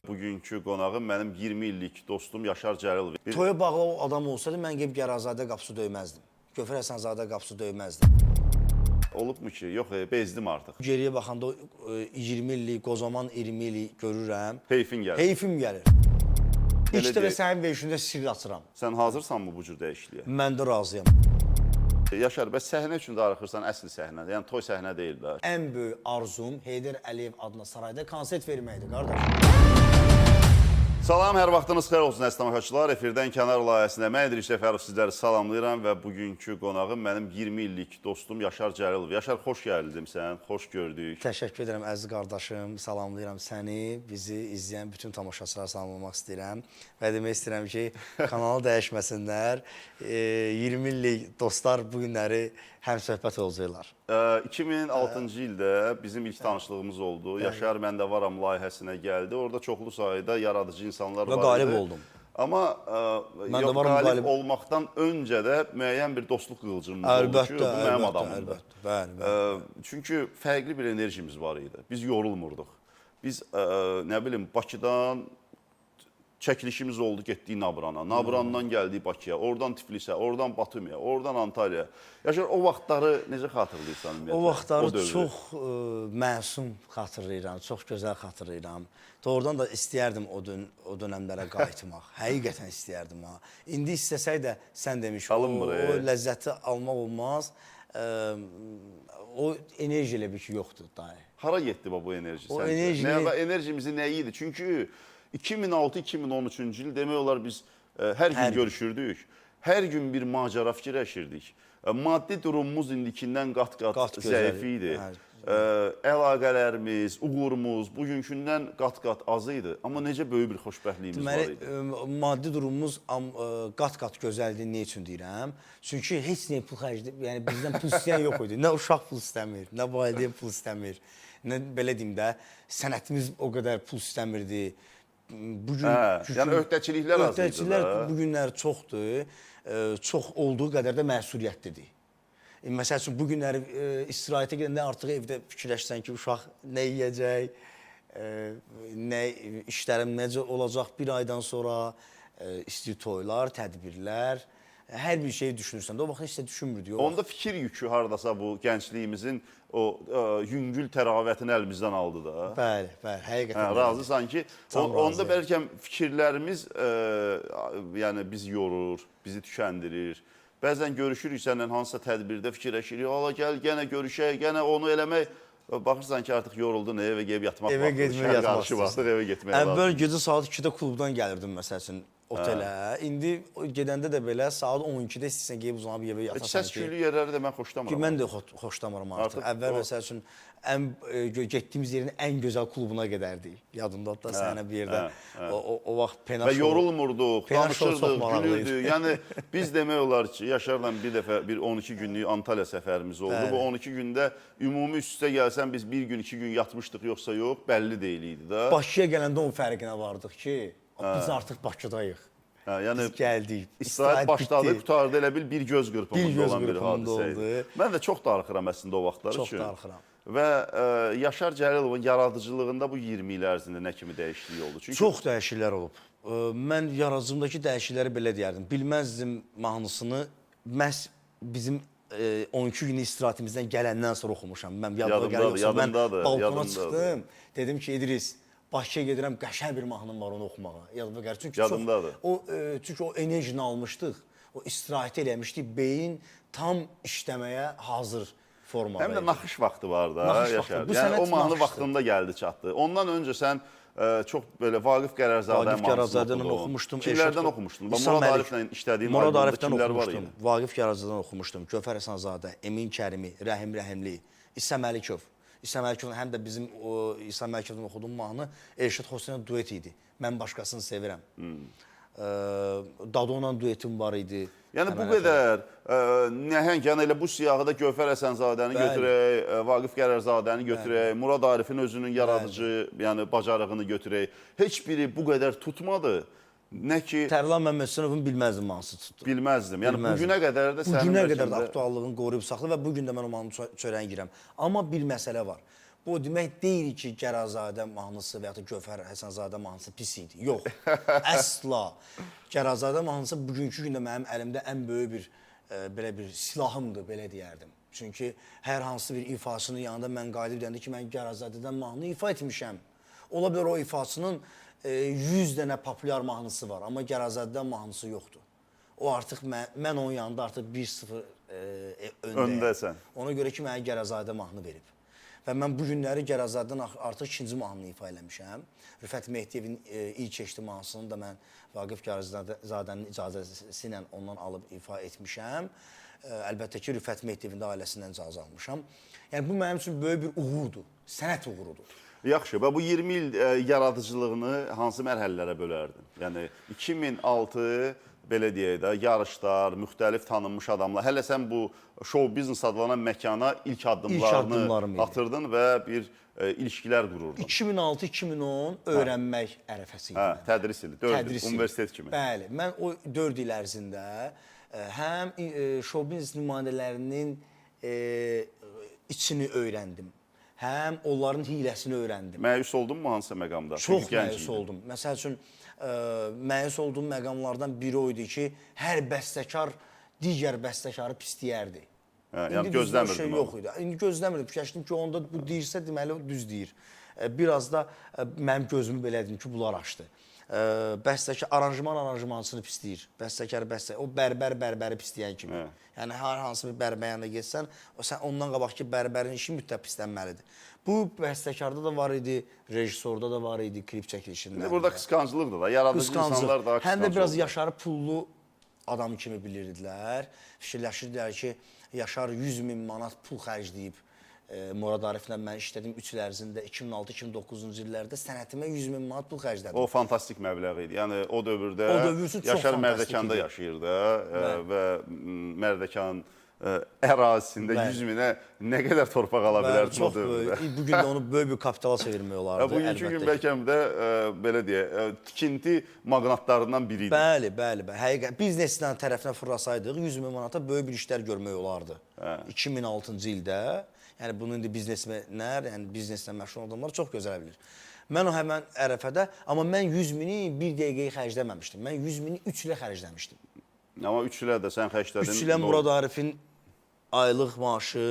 Bugünkü qonağım mənim 20 illik dostum Yaşar Cəlilov. Toya bağlı o adam olsaydı mən gəlib Gərazadə qapısı döyməzdim. Gövhər Həsənzadə qapısı döyməzdim. Olubmu ki? Yox, bezdim artıq. Geriyə baxanda 20 illik, qozaman 20 illik görürəm. Heyfin gəlir. Heyfim gəlir. İlk dəfə sənin verişində sirr açıram. Sən hazırsanmı bu cür dəyişikliyə? Mən də razıyam. Yaşar, bəs səhnə üçün darıxırsan, əsl səhnə, yəni toy səhnə deyil də. Ən böyük arzum Heydər Əliyev adına sarayda konsert verməkdir, qardaş. Salam, hər vaxtınız xeyir olsun əziz tamaşaçılar. Efirdən kənar layihəsində mən İdris Cəfərov sizləri salamlayıram və bugünkü qonağım mənim 20 illik dostum Yaşar Cəlilov. Yaşar, xoş gəldin sən, xoş gördük. Təşəkkür edirəm əziz qardaşım, salamlayıram səni, bizi izləyən bütün tamaşaçılara salamlamaq istəyirəm və demək istəyirəm ki, kanalı dəyişməsinlər, 20 illik dostlar bu günləri həmsöhbət olacaqlar. 2006-cı ildə bizim ilk tanışlığımız oldu. Yaşar Məndə Varam layihəsinə gəldi. Orada çoxlu sayda yaradıcı insanlar var idi. Və qalib oldum. Amma qalib olmaqdan öncə də müəyyən bir dostluq qığılcımımız oldu ki, bu mənim adamımdır. Əlbəttə. Çünki fərqli bir enerjimiz var idi. Biz yorulmurduq. Biz, nə bilim, Bakıdan çəkilişimiz oldu, getdik Nabrana. Nabrandan gəldik Bakıya, oradan Tiflisə, oradan Batumya, oradan Antalya. Yaşar, o vaxtları necə xatırlayırsan ümumiyyətlə? O vaxtları çox məsum xatırlayıram, çox gözəl xatırlayıram. Doğrudan da istəyərdim o dönəmlərə qayıtmaq. Həqiqətən istəyərdim ha. İndi istəsək də sən demiş, o ləzzəti almaq olmaz. O enerji elə bir ki, yoxdur dahi. Hara getdi bu enerji O səncə? Enerjimizi nə idi? Çünki 2006-2013-cü il demək olar biz hər gün görüşürdük. Hər gün bir macəra fikirləşirdik. Maddi durumumuz indikindən qat-qat zəif idi. Əlaqələrimiz, uğurumuz bugünkündən qat-qat az idi. Amma necə böyük bir xoşbəxtliyimiz var idi. Maddi durumumuz qat-qat gözəldir. Ne üçün deyirəm? Çünki heç nə pul xərcləyib, yəni bizdən pul istəyən yox idi. Nə uşaq pul istəmir, nə valideyn pul istəmir. Nə belə deyim də, sənətimiz o qədər pul istəmirdi. Yəni öhdəçiliklər az idi da. Öhdəçiliklər bu günlər çoxdur. Çox olduğu qədər də məsuliyyətlidir. Məsəl üçün, bu günləri istirahətə gedəndə artıq evdə fikirləşsən ki, uşaq nə yiyəcək, işlərim necə olacaq bir aydan sonra, istəyir toylar, tədbirlər, hər bir şeyi düşünürsən. O vaxt heç də düşünmürdük. Onda fikir yükü haradasa bu gəncliyimizin o yüngül təravətini əlimizdən aldı da. Bəli, həqiqətən. Razısan ki, onda bəlkə fikirlərimiz bizi yorur, bizi tükəndirir. Bəzən görüşürük səndən hansısa tədbirdə fikirləşirik, hala gəl, gənə görüşək, gənə onu eləmək. Baxırsan ki, artıq yoruldun, evə gəlib yatmaq vaxtı. Evə getməyə yatmaq istəyirsən. Evə getməyə lazım. Əvvəl gecə saat 2-də klubdan gəlirdim, məsəl üçün, otelə. İndi gedəndə də belə saat 12-də istəyirsən gəlib uzanıb evə yatasan ki. Səs-küylü yerləri də mən xoşlamıram. Mən də xoşlamıram artıq. Əvvəl məsəl üçün, getdiyimiz yerin ən gözəl klubuna gedərdik. Yadımda da sənə bir yerdə o vaxt Penaşov. Və yorulmurduq, danışırdıq, gülürdük. Yəni, biz demək olar ki, Yaşarla bir dəfə bir 12 günlük Antalya səfərimiz oldu. Bu 12 gündə ümumi üst-üstə gəlsən biz bir gün, 2 gün yatmışdıq, yoxsa yox, bəlli deyiliydi da. Bakıya gələndə onun fərqinə vardıq ki, biz artıq Bakıdayıq. Biz gəldik. İstirahət başladı, qutardı elə bir göz qırpımında olan bir hadisə idi. Mən də çox darıxıram əslində o vaxtlar üçün. Çox darıxıram. Və Yaşar Cəlilovun yaradıcılığında bu 20 il ərzində nə kimi dəyişiklik oldu? Çox dəyişikliklər olub. Mən yaradıcılığımdakı dəyişiklikləri belə deyərdim. Bilməzdim mahnısını məhz bizim 12 günlük istirahətimizdən gələndən sonra oxumuşam. Mən balkona çıxdım, dedim ki, İdris, Bakıya gedirəm, qəşəng bir mahnım var onu oxumağa. Çünki o enerjini almışdıq, o istirahət eləmişdik, beyin tam işləməyə hazır formada. Həm də naxış vaxtı var da, Yaşar. Yəni, o mahnı vaxtında gəldi, çatdı. Ondan öncə sən çox belə Vaqif Qərəzadəni oxumuşdum. Kimlərdən oxumuşdun? Murad Ariflə işlədiyin albümdə kimlər var idi? Vaqif Qərəzadəni oxumuşdum. Gövhər Həsənzadə, Emin Kərimi, Rəhim Rəhimli, İsa Məlikov. İsa Məlikovun həm də bizim İsa Məlikovdan oxuduğum mahnı Elşad Hüseynə duet idi. Mən başqasını sevirəm. Dadonla duetim var idi. Yəni bu qədər nəhəng, yəni elə bu siyahıda Gövhər Həsənzadəni götürək, Vaqif Qərərzadəni götürək, Murad Arifin özünün yaradıcı, yəni bacarığını götürək. Heç biri bu qədər tutmadı. Nə ki... Tərlan Məmmədhüseynovun bilməzdim hansı tutdu. Bilməzdim. Yəni bugünə qədər də sənin... Bugünə qədər də aktuallığını qoruyub saxlı və bugün də mən o mahnının çörəyini girəm. Amma bir məsələ var. Bu o demək deyil ki, Gərazadə mahnısı və ya da Gövhər Həsənzadə mahnısı pis idi. Yox, əsla. Gərazadə mahnısı bugünkü gündə mənim əlimdə ən böyük bir belə bir silahımdır, belə deyərdim. Çünki hər hansı bir ifaçının yanında mən qayıdıb deyəndə ki, mən Gərazadədən mahnı ifa etmişəm. Ola bilər o ifaçının 100 dənə populyar mahnısı var, amma Gərazadədən mahnısı yoxdur. O artıq mən onun yanında artıq 1-0 öndəsən. Ona görə ki, mənə Gərazadə mahnı verib. Və mən bu günləri Gərazadədən artıq ikinci mahnını ifa eləmişəm. Rüfət Mehdiyevin ilk eşitdi mahnısını da mən Vaqif Gərazadənin icazəsi ilə ondan alıb ifa etmişəm. Əlbəttə ki, Rüfət Mehdiyevin də ailəsindən icazə almışam. Yəni, bu mənim üçün böyük bir uğurdur, sənət uğurudur. Yaxşı, və bu 20 il yaradıcılığını hansı mərhələlərə bölərdin? Yəni, 2006 belə deyək də, yarışlar, müxtəlif tanınmış adamlar. Hələ sən bu show biznes adlanan məkana ilk addımlarını atırdın və bir ilişkilər qururdun. 2006-2010 öyrənmək ərəfəsi idi. Hə, tədris ili, 4 il, universitet kimi. Bəli, mən o 4 il ərzində həm show biznes nümayəndələrinin içini öyrəndim, həm onların hiləsini öyrəndim. Məyus oldun mu hansısa məqamda? Çox məyus oldum. Məsəl üçün, məyus olduğum məqamlardan biri o idi ki, hər bəstəkar digər bəstəkarı pisləyərdi. Yəni gözləmirdim. Yox idi. İndi gözləmirdim. Fikirləşdim ki, onda bu deyirsə, deməli o düz deyir. Biraz da mənim gözümü belə edim ki, bunlar açdı. Bəstəkar aranjmansını pisləyir. Bəstəkar, o bərbəri pisləyən kimi. Yəni, hər hansı bir bərbər yanına getsən, sən ondan qabaq ki, bərbərin işi mütləq pislənməlidir. Bu bəstəkarda da var idi, rejissorda da var idi, klip çəkilişində. Burada qısqanclıqdır da, yaradıcı insanlar daha qısqancı. Həm də biraz Yaşarı pullu adam kimi bilirdilər. Fikirləşirdilər ki, Yaşar 100.000 manat pul xərcləyib. Murad Ariflə mən işlədim 3 il ərzində 2006-2009-cu illərdə sənətimə 100.000 manat pul xərclədim. O fantastik məbləğ idi. Yəni o dövrdə Yaşar Mərdəkan'da yaşayırdı və Mərdəkan ərazisində 100.000-ə nə qədər torpaq ala bilərdin o dövrdə? Bugün də onu böyük bir kapitala çevirmək olardı. Bugünkü gün bəlkə də belə deyək, tikinti maqnatlarından biri idi. Bəli. Həqiqət, bizneslə tərəfinə fırlasaydıq 100.000 manata böyük bir işlər görmək olardı. 2006-cı ildə. Yəni, bunu indi biznesmenlər, yəni bizneslə məşğul adamlar çox gözəl bilir. Mən o həmən ərəfədə, amma mən 100.000-i bir dəqiqəyi xərcləməmişdim. Mən 100.000-i 3 ilə xərcləmişdim. Amma 3 ilə də sən xərclədin. 3 ilə Murad Arifin aylıq maaşı,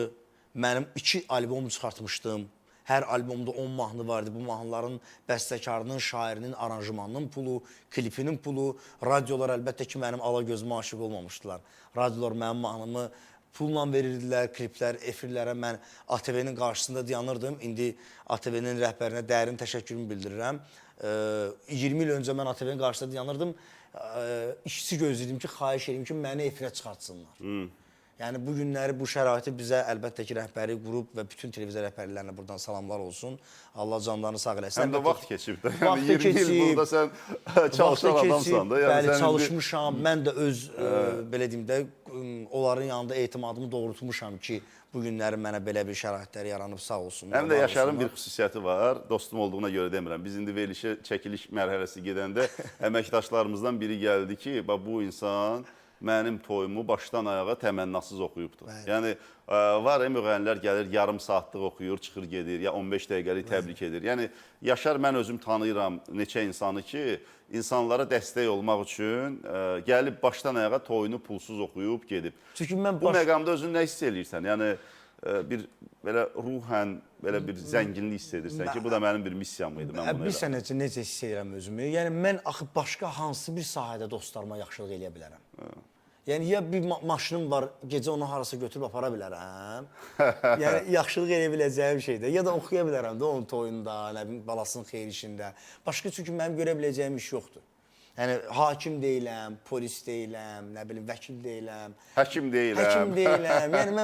mənim 2 albom çıxartmışdım. Hər albomda 10 mahnı vardı. Bu mahnıların bəstəkarının, şairinin, aranjmanının pulu, klipinin pulu. Radiolar əlbəttə ki, mənim alagözümə aşıq olmamışdılar. Radiolar mənim mahnımı pulla verirdilər, kliplər, efirlərə. Mən ATV-nin qarşısında dayanırdım. İndi ATV-nin rəhbərinə dərin təşəkkürümü bildirirəm. 20 il öncə mən ATV-nin qarşısında dayanırdım. İşçi gözləyirdim ki, xahiş edeyim ki, məni efirə çıxartsınlar. Yəni, bu günləri, bu şəraiti bizə əlbəttə ki, rəhbəri qrup və bütün televiziya rəhbərlərinə buradan salamlar olsun. Allah canlarını sağ eləsin. Həm də vaxt keçib də. Yəni, 20 il burada sən çalışan adamsan da. Bəli, çalışmışam. Mən də öz, belə deyim də, onların yanında etimadımı doğrultmuşam ki, bu günləri mənə belə bir şəraitlər yaranıb sağ olsun. Həm də Yaşarın bir xüsusiyyəti var. Dostum olduğuna görə demirəm. Biz indi verilişə çəkiliş mərhələsi gedəndə əməkdaşlarımızdan biri gəldi ki, bu insan mənim toyumu başdan ayağa təmənnasız oxuyubdur. Yəni, var müğənnilər gəlir, yarım saatlıq oxuyur, çıxır gedir, ya 15 dəqiqəlik təbrik edir. Yəni, Yaşar mən özüm tanıyıram neçə insanı ki, insanlara dəstək olmaq üçün gəlib başdan ayağa toyunu pulsuz oxuyub gedib. Bu məqamda özün nə hiss eləyirsən? Yəni, bir belə ruhən, belə bir zənginlik hiss edirsən ki, bu da mənim bir missiyam idi. Bilirsən necə hiss edirəm özümü? Yəni, mən axı başqa hansı bir sahədə dostlarıma yaxşılıq eləyə bilərəm? Yəni, ya bir maşınım var, gecə onu harasa götürüb apara bilərəm. Yəni, yaxşılıq eləyə biləcəyim şeydə. Ya da oxuya bilərəm də onun toyunda, balasının xeyir işində. Başqa çünki mənim görə biləcəyim iş yoxdur. Yəni, hakim deyiləm, polis deyiləm, nə bilim, vəkil deyiləm. Həkim deyiləm. Həkim deyiləm. Yəni,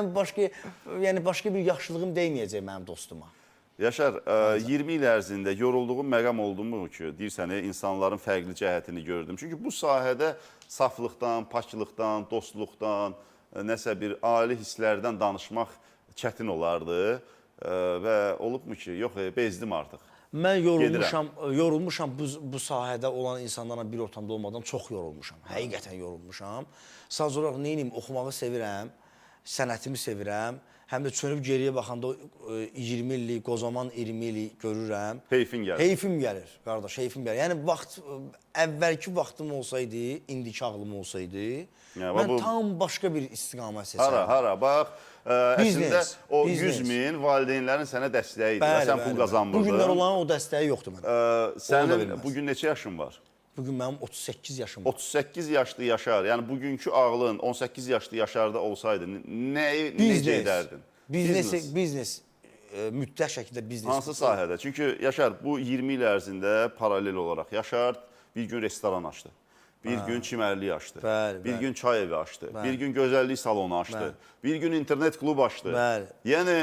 mən başqa bir yaxşılığım deyməyəcək mənim dostuma. Yaşar, 20 il ərzində yorulduğun məqam oldu mu ki, deyirsən, insanların fərqli cəhətini gördüm. Çünki bu sahədə saflıqdan, paçılıqdan, dostluqdan, nəsə bir ali hisslərdən danışmaq çətin olardı və olubmu ki, yox, bezdim artıq. Mən yorulmuşam bu sahədə olan insanlarla bir ortamda olmadan çox yorulmuşam. Həqiqətən yorulmuşam. Sadəcə olaraq neyim, oxumağı sevirəm, sənətimi sevirəm. həm də çönüb geriyə baxanda o 20 illik, qozaman 20 illik görürəm. Heyfin gəlir. Heyfim gəlir, qardaş, heyfim gəlir. Yəni vaxt əvvəlki vaxtım olsaydı, indiki ağlım olsaydı, mən tam başqa bir istiqamət seçərdim. Hara, bax, əslində o biznes. 100 min valideynlərin sənə dəstəyi idi. Sən pul qazanmırdın. Bu günlər onların o dəstəyi yoxdur mənə. Sənin bugün neçə yaşın var? Bugün mənim 38 yaşım var. 38 yaşlı Yaşar, yəni bugünkü ağlın 18 yaşlı Yaşarda olsaydı necə edərdin? Biznes, mütləq şəkildə biznes. Hansı sahədə? Çünki Yaşar bu 20 il ərzində paralel olaraq Yaşar bir gün restoran açdı. Bir gün çimərlik açdı. Bir gün çay evi açdı. Bir gün gözəllik salonu açdı. Bir gün internet klub açdı. Yəni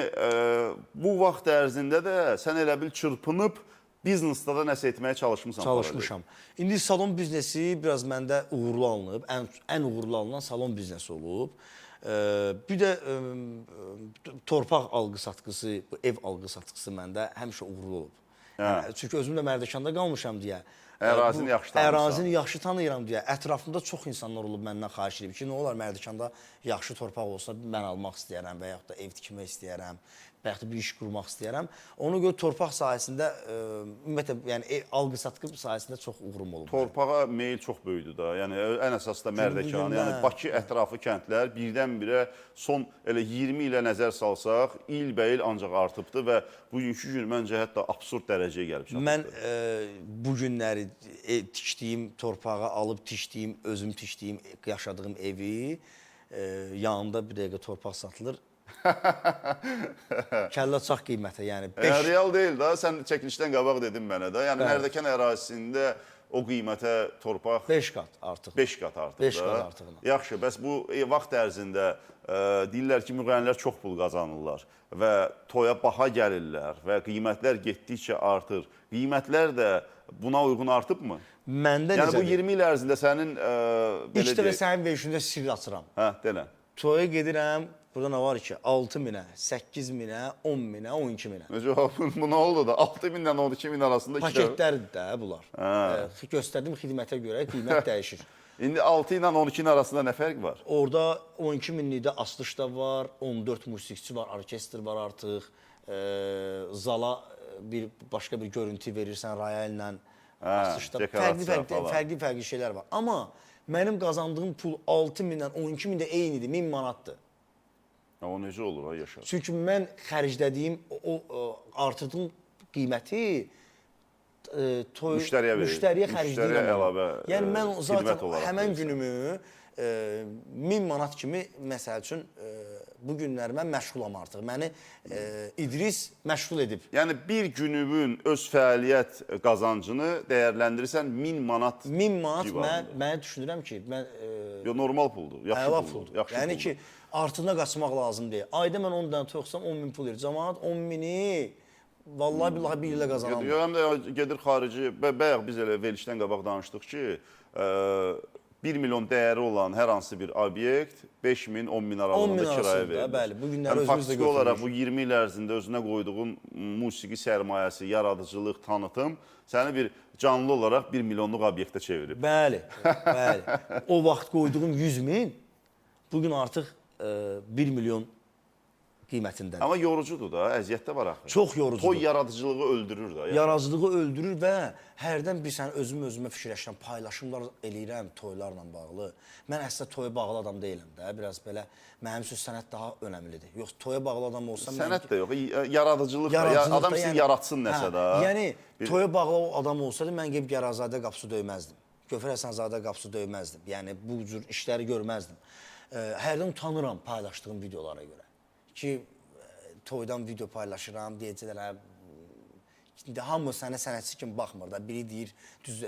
bu vaxt ərzində də sən elə bil çırpınıb biznesdə də nəsə etməyə çalışmısan. Çalışmışam. İndi salon biznesi biraz məndə uğurlu alınıb. Ən uğurlu alınan salon biznesi olub. Bir də torpaq alqı-satqısı, ev alqı-satqısı məndə həmişə uğurlu olub. Yəni, çünki özüm də Mərdəkanda qalmışam deyə. Ərazini yaxşı tanıyırsan. Ərazini yaxşı tanıyıram deyə. Ətrafımda çox insanlar olub məndən xahiş edib ki, nə olar Mərdəkanda yaxşı torpaq olsa mən almaq istəyərəm və yaxud da ev tikmək istəyərəm. Və yaxud da bir iş qurmaq istəyərəm. Ona görə torpaq sahəsində, ümumiyyətlə, yəni alqı-satqı sahəsində çox uğurum olub. Torpağa meyil çox böyüdü da. Yəni ən əsas da Mərdəkan, yəni Bakı ətrafı kəndlər birdən-birə son elə 20 ilə nəzər salsaq, ilbəil ancaq artıbdı və bugünkü gün məncə hətta absurd dərəcəyə gəlib çatıbdı. Mən bu günləri tikdiyim torpağı alıb tikdiyim, özüm tikdiyim, yaşadığım evi yanında bir dəqiqə torpaq satılır. Kəllə çax qiymətə, yəni 5... Real deyil da, sən çəkilişdən qabaq dedin mənə də. Yəni Mərdəkan ərazisində o qiymətə torpaq 5 qat artıq. 5 qat artıq. 5 qat artıqına. Yaxşı, bəs bu vaxt ərzində deyirlər ki, müğənnilər çox pul qazanırlar və toya baha gəlirlər və qiymətlər getdikcə artır. Qiymətlər də buna uyğun artıbmı? Məndə necədir? Yəni bu 20 il ərzində sənin İlk dəfə sənin verişində sirr açıram. Hə, denə. Toya gedirəm. Burada nə var ki? 6 minə, 8 minə, 10 minə, 12 minə. Bu nə oldu da? 6 mindən 12 min arasında paketlərdir də bunlar. Göstərdiyim xidmətə görə qiymət dəyişir. İndi 6 ilə 12-nin arasında nə fərq var? Orada 12 minlikdə asılış da var, 14 musiqiçi var, orkestr var artıq. Zala başqa bir görüntü verirsən rayayla asılışda. Fərqli şeylər var. Amma mənim qazandığım pul 6 mindən 12 min də eynidir, 1000 manatdır. O necə olur, Yaşar? Çünki mən xərclədiyim, artırdığım qiyməti müştəriyə xərcləyirəm. Yəni mən zaten həmən günümü 1000 manat kimi, məsəl üçün, bu günlər mən məşğulam artıq. Məni İdris məşğul edib. Yəni bir günümün öz fəaliyyət qazancını dəyərləndirirsən 1000 manat. 1000 manat mən düşünürəm ki, normal puldur, yaxşı puldur. Yəni ki, artığına qaçmaq lazım deyil. Ayda mən 10 dənə toxsam 10 min pul verir. Cəmaat 10 mini vallahi billahi bir ilə qazanamır. Həm də gedir xarici, bayaq biz elə verilişdən qabaq danışdıq ki, 1 milyon dəyəri olan hər hansı bir obyekt 5 min, 10 min aralığında kirayə verilir. Bəli, bu günləri özümüzdə faktiki olaraq bu 20 il ərzində özünə qoyduğun musiqi sərmayəsi, yaradıcılıq, tanıtım səni bir canlı olaraq 1 milyonluq obyektə çevirib. Bəli, bəli. O vaxt qoyduğum 100 min bugün artıq 1 milyon qiymətindədir. Amma yorucudur da, əziyyətdə var axı. Çox yorucudur. Toy yaradıcılığı öldürür da. Yaradıcılığı öldürür və hərdən bir sən özümə fikirləşirəm, paylaşımlar eləyirəm toylarla bağlı. Mən əslində toya bağlı adam deyiləm də, biraz belə mənim üçün sənət daha önəmlidir. Yox, toya bağlı adam olsam... Sənət də yox, yaradıcılıq da, adam sizin yaratsın nəsə da. Yəni, toya bağlı adam olsaydı, mən qeyb Gərazadə qapısı döyməzdim. Göfər Həsənzadə qapısı döyməzdim. Yəni, bu cür işləri görməzdim. Hərdən utanıram paylaşdığım videolara görə. Ki, toydan video paylaşıram, deyəcəklər, hamı sənə sənətçi kimi baxmır da. Biri deyir,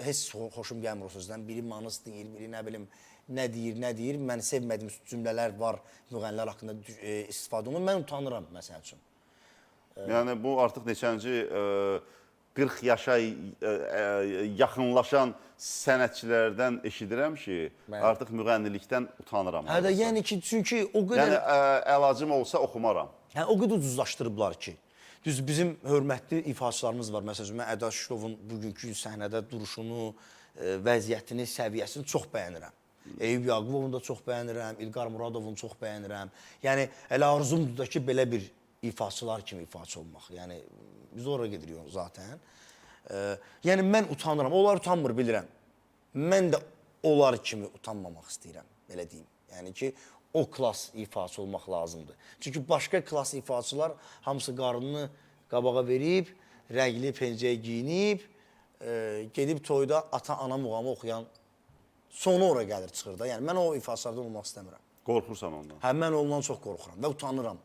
heç xoşum gəlmir o sözdən, biri manız deyir, biri nə bilim, nə deyir. Mən sevmədiyim cümlələr var, müğənnilər haqqında istifadə olunur. Mən utanıram, məsəl üçün. Yəni, bu artıq neçənci 40 yaşa yaxınlaşan sənətçilərdən eşidirəm ki, artıq müğənnilikdən utanıram. Hə də, yəni ki, çünki o qədər... Yəni, əlacım olsa oxumaram. Yəni, o qədər ucuzlaşdırıblar ki, düz bizim hörmətli ifaçılarımız var. Məsələn, mən Əda Şişovun bugünkü səhnədə duruşunu, vəziyyətini, səviyyəsini çox bəyənirəm. Eyüp Yaqubovun da çox bəyənirəm, İlqar Muradovun çox bəyənirəm. Yəni elə arzumdur da ki, belə bir ifaçılar kimi ifaçı olmaq. Yəni biz ora gedirik zaten. Yəni mən utanıram. Onlar utanmır bilirəm. Mən də onlar kimi utanmamaq istəyirəm, belə deyim. Yəni ki, o klas ifaçı olmaq lazımdır. Çünki başqa klas ifaçılar hamısı qarnını qabağa verib, rəngli pencəyə giyinib, gedib toyda ata-ana muğamı oxuyan sonu ora gəlir, çıxır da. Yəni mən o ifaçılardan olmaq istəmirəm. Qorxursan ondan. Hə, mən ondan çox qorxuram və utanıram.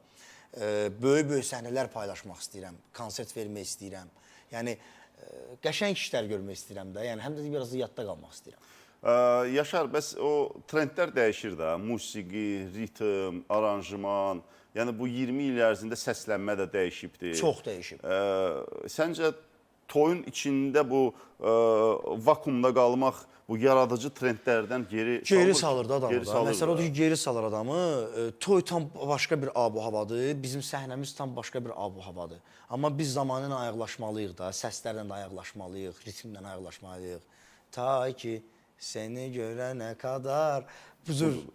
Böyük-böyük səhnələr paylaşmaq istəyirəm, konsert vermək istəyirəm. Yəni qəşəng işlər görmək istəyirəm də. Yəni həm də biraz da yadda qalmaq istəyirəm. Yaşar, bəs o trendlər dəyişir də. Musiqi, ritm, aranjman. Yəni bu 20 il ərzində səslənmə də dəyişibdir. Çox dəyişib. Səncə toyun içində bu vakuumda qalmaq bu yaradıcı trendlərdən geri salır da adamı. Geri salır Məsələ odur ki, geri salır adamı. Toy tam başqa bir ab-havadır. Bizim səhnəmiz tam başqa bir ab-havadır. Amma biz zamanı ilə ayaqlaşmalıyıq da, səslərlə də ayaqlaşmalıyıq, ritmlə ayaqlaşmalıyıq. Ta ki səni görənə qədər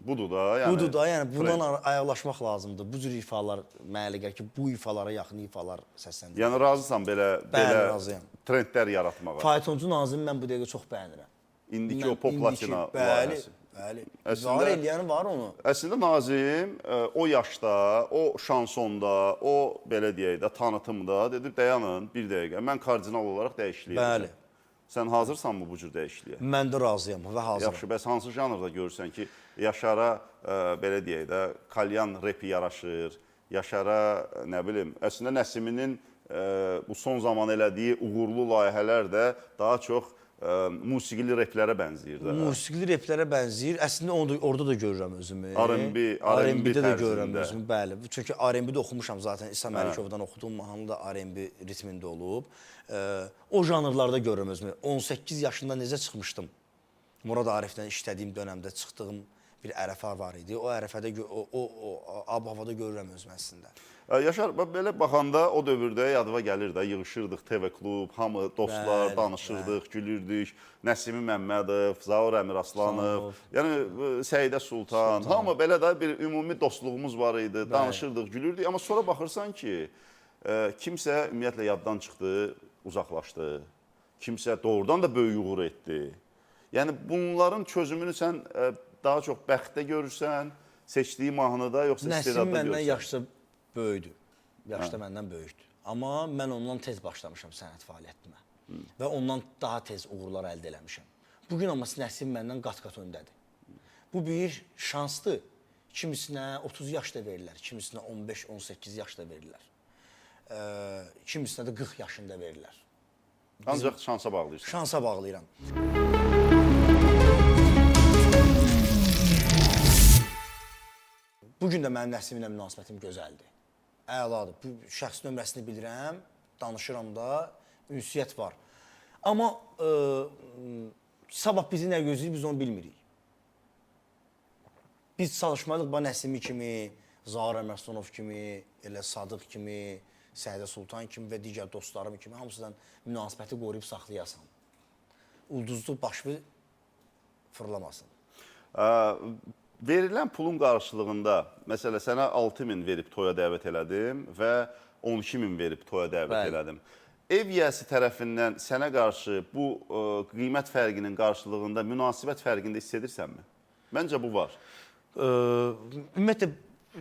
budur da, yəni. Budur da, yəni bundan ayaqlaşmaq lazımdır. Bu cür ifalar mənə gəlir ki, bu ifalara yaxın ifalar səsləndirir. Yəni razısan belə razıyam. Trendlər yaratmağa? Faytoncu Nazimi mən bu dəqiqə çox bəyənirəm. İndiki o pop latina layihəsi. Bəli. Var eləyəni var onu. Əslində Nazim o yaşda, o şansonda, o belə deyək də tanıtımda dedi dayanın bir dəqiqə. Mən kardinal olaraq dəyişiklik edəcəm. Bəli. Sən hazırsanmı bu cür dəyişikliyə? Mən də razıyam və hazıram. Yaxşı, bəs hansı janrda görürsən ki, Yaşara belə deyək də kalyan repi yaraşır, Yaşara nə bilim, əslində Nəsiminin bu son zaman elədiyi uğurlu layihələr də daha çox musiqili replərə bənzəyir də. Musiqili replərə bənzəyir. Əslində orada da görürəm özümü. R&B də görürəm özümü, bəli. Çünki R&B-də oxumuşam zaten. İsa Məlikovdan oxuduğum mahnı da R&B ritmində olub. O janrlarda görürəm özümü. 18 yaşında necə çıxmışdım? Murad Arifdən işlədiyim dönəmdə çıxdığım bir ərəfə var idi. O ərəfədə, o ab-havada görürəm özümü əslində. Yaşar, belə baxanda o dövrdə yadıma gəlir də, yığışırdıq TV klub, hamı dostlar, danışırdıq, gülürdük. Nəsimi Məmmədov, Zaur Əmiraslanov, yəni Səidə Sultan, hamı belə də bir ümumi dostluğumuz var idi, danışırdıq, gülürdük. Amma sonra baxırsan ki, kimsə ümumiyyətlə yaddan çıxdı, uzaqlaşdı, kimsə doğrudan da böyük uğur etdi. Yəni bunların çözümünü sən daha çox bəxtdə görürsən, seçdiyi mahnıda, yoxsa istedadda görürsən? Nəsim məndən yaşca böyükdür. Yaşda məndən böyükdür. Amma mən ondan tez başlamışam sənət fəaliyyətimə. Və ondan daha tez uğurlar əldə eləmişəm. Bugün amma Nəsim məndən qat-qat öndədir. Bu bir şansdır. Kimisinə 30 yaşda verirlər, kimisinə 15-18 yaşda verirlər. Kimisinə də 40 yaşında verirlər. Ancaq şansa bağlayırsan. Şansa bağlayıram. Bugün də mənim Nəsimlə münasibətim gözəldir. Əladır. Bu şəxs nömrəsini bilirəm, danışıram da, ünsiyyət var. Amma sabah bizi nə gözləyir, biz onu bilmirik. Biz çalışmalıyıq Nəsimi kimi, Zaur Əmiraslanov kimi, elə Sadıq kimi, Səidə Sultan kimi və digər dostlarım kimi hamısından münasibəti qoruyub saxlayasan. Ulduzlu başını fırlamasın. Verilən pulun qarşılığında, məsələ sənə 6.000 verib toya dəvət elədim və 12.000 verib toya dəvət elədim. Ev yiyəsi tərəfindən sənə qarşı bu qiymət fərqinin qarşılığında münasibət fərqində hiss edirsənmi? Məncə bu var. Ümumiyyətlə,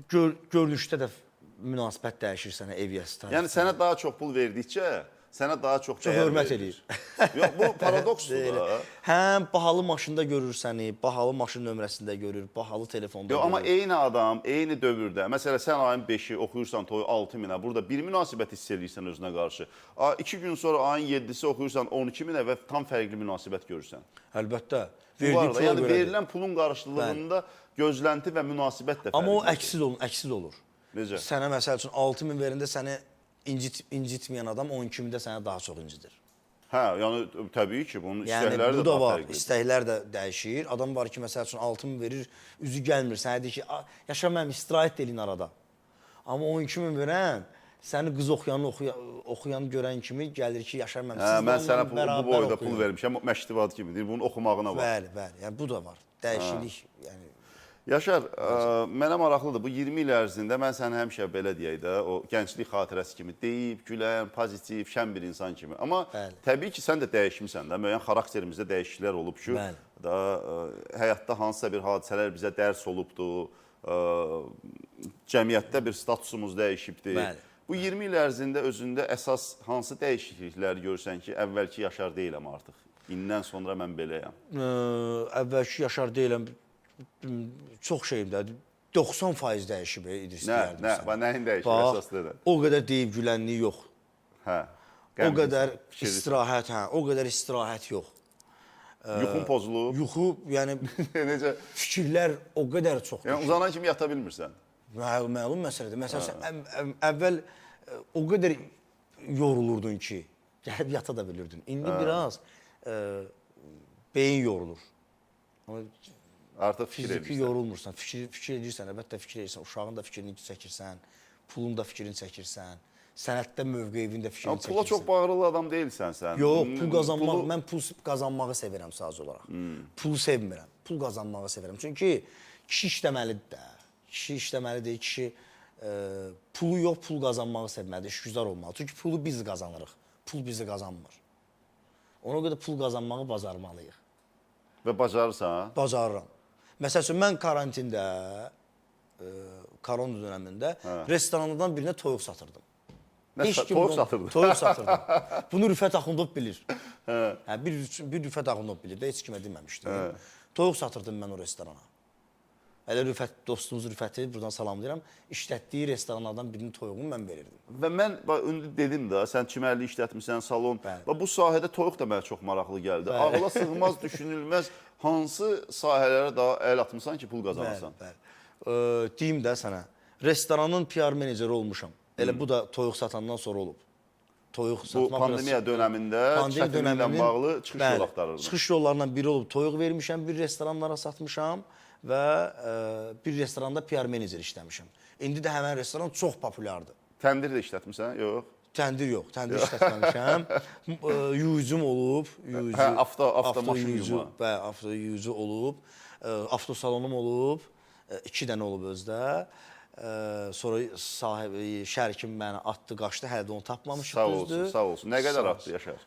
görünüşdə də münasibət dəyişir sənə ev yiyəsi tərəfindən. Yəni sənə daha çox pul verdikcə, sənə daha çox dəyər hörmət eləyir. Yox, bu paradoksdur da. Həm bahalı maşında görür səni, bahalı maşın nömrəsində görür, bahalı telefonda görür. Amma eyni adam, eyni dövrdə, məsələn, sən ayın 5-i oxuyursan toyu 6.000-ə, burada bir münasibət hiss edirsən özünə qarşı. 2 gün sonra ayın 7-si oxuyursan 12.000-ə və tam fərqli münasibət görürsən. Əlbəttə. Yəni verilən pulun qarşılığında gözlənti və münasibət də fərqlidir. Amma o əksi olur. Necə? Sənə məsəl üçün 6.000 verəndə səni incitməyən adam 12.000-də sənə daha çox incidir. Hə, yəni təbii ki, bunun istəkləri də daha fərqlidir. İstəklər də dəyişir. Adam var ki, məsəl üçün 6.000 verir, üzü gəlmir. Sənə deyir ki, yaşa mənim istirahət eləyin arada. Amma 12.000 verən Səni qız oxuyanı görən kimi gəlir ki, Yaşar müəllim, Hə, siz mən sənə onunla bərabər bu boyda oxuyun. pul vermişəm, məktəbat kimidir. Bunun oxumağına bax. Bəli, bəli. Yəni bu da var. Dəyişiklik, yəni Yaşar, mənə maraqlıdır. Bu 20 il ərzində mən səni həmişə belə deyək də, o gənclik xatirəsi kimi deyib, gülən, pozitiv, şən bir insan kimi. Amma Bəli. təbii ki, sən də dəyişmisən də. Müəyyən xarakterimizdə dəyişikliklər olub ki, Bəli. da həyatda hansısa bir hadisələr bizə dərs olubdu, cəmiyyətdə bir statusumuz dəyişibdi. Bəli. Bu 20 il ərzində özündə əsas hansı dəyişikliklər görsən ki, əvvəlki Yaşar deyiləm artıq. İndən sonra mən beləyəm. Əvvəlki Yaşar deyiləm, çox şeyimdədir. 90% dəyişib İdris deyərdim Nə? sənə. Nəyin dəyişib Bax, əsaslı da? o qədər deyib gülənliyi yox. Hə. O qədər fikirlisən. istirahət, hə, o qədər istirahət yox. Yuxun pozulub. Yuxu, yəni Necə? fikirlər o qədər çoxdur. Yəni uzanan kimi yata bilmirsən. Məlum məsələdir. Məsələn, əvvəl o qədər yorulurdun ki, gəlib yata da bilirdin. İndi biraz beyin yorulur. Amma Artıq fikir fiziki edirsən. yorulmursan, fikir edirsən, əlbəttə fikir edirsən, uşağın da fikrini çəkirsən, pulun da fikrini çəkirsən, sənətdə mövqeyinin də fikrini Amma çəkirsən. pula çox bağırlı adam deyilsən sən. Yox, pul qazanmaq, mən pul qazanmağı sevirəm sadəcə olaraq. Pul sevmirəm, pul qazanmağı sevirəm. Çünki kişi işləməlidir də. Kişi işləməlidir, kişi pulu yox, pul qazanmağı sevməlidir, işgüzar olmalı. Çünki pulu biz qazanırıq, pul bizi qazanmır. Ona görə pul qazanmağı bacarmalıyıq. Və bacarırsan. Bacarıram. Məsəl üçün, mən karantində, korona dönəmində restoranlardan birinə toyuq satırdım. Toyuq satırdın? Toyuq satırdım. Bunu Rüfət Axundov bilir. Hə, bir Rüfət Axundov bilir də, heç kimə deməmişdim. Toyuq satırdım mən o restorana. Elə Rüfət, dostumuz Rüfəti buradan salamlayıram. İşlətdiyi restoranlardan birinin toyuğunu mən verirdim. Və mən indi dedim də, sən çimərlik işlətmirsən, salon. Və bu sahədə toyuq da mənə çox maraqlı gəldi. Ağla sığmaz, düşünülməz hansı sahələrə daha əl atmısan ki, pul qazanırsan? Bəli. Deyim də sənə, restoranın PR meneceri olmuşam. Elə bu da toyuq satandan sonra olub. Toyuq satmaq Bu pandemiya dönəmində çətinliklə bağlı çıxış yolu axtarırdın. Çıxış yollarından biri olub. Toyuq vermişəm, bir restoranlara satmışam və bir restoranda PR menecer işləmişəm. İndi də həmən restoran çox populyardır. Təndir də işlətmirsən? Yox. Təndir yox, təndir işlətməmişəm. Yuyucum olub, avtomaşın yuyumu. Bəli, avto yuyucu olub, avtosalonum olub, 2 dənə olub özdə. Sonra sahibi, şərikim məni atdı, qaçdı, hələ də onu tapmamışıq, Sağ olsun, sağ olsun. Nə qədər atdı Yaşar?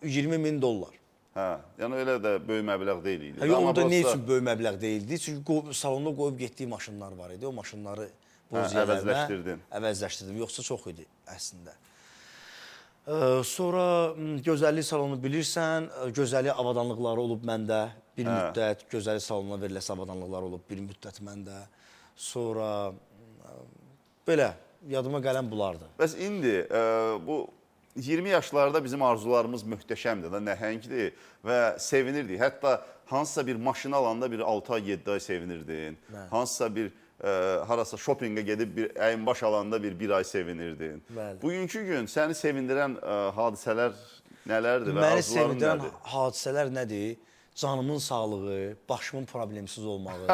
$20.000. Hə, yəni elə də böyük məbləğ deyil idi. Onda nə üçün böyük məbləğ deyildi? Çünki salonda qoyub getdiyi maşınlar var idi. O maşınları əvəzləşdirdim. Yoxsa çox idi əslində. Sonra gözəllik salonu bilirsən, gözəllik avadanlıqları olub məndə. Bir müddət gözəllik salonuna veriləsə avadanlıqlar olub, bir müddət məndə. Sonra belə yadıma gələn bulardı. Bəs indi bu 20 yaşlarda bizim arzularımız möhtəşəmdir də, nəhəngdir və sevinirdik. Hətta hansısa bir maşını alanda bir 6 ay, 7 ay sevinirdin. Hansısa bir harasa şopinqə gedib bir əyinbaş alanda bir ay sevinirdin. Bugünkü gün səni sevindirən hadisələr nələrdir və arzuların nədir? Məni sevindirən hadisələr nədir? Canımın sağlığı, başımın problemsiz olmağı,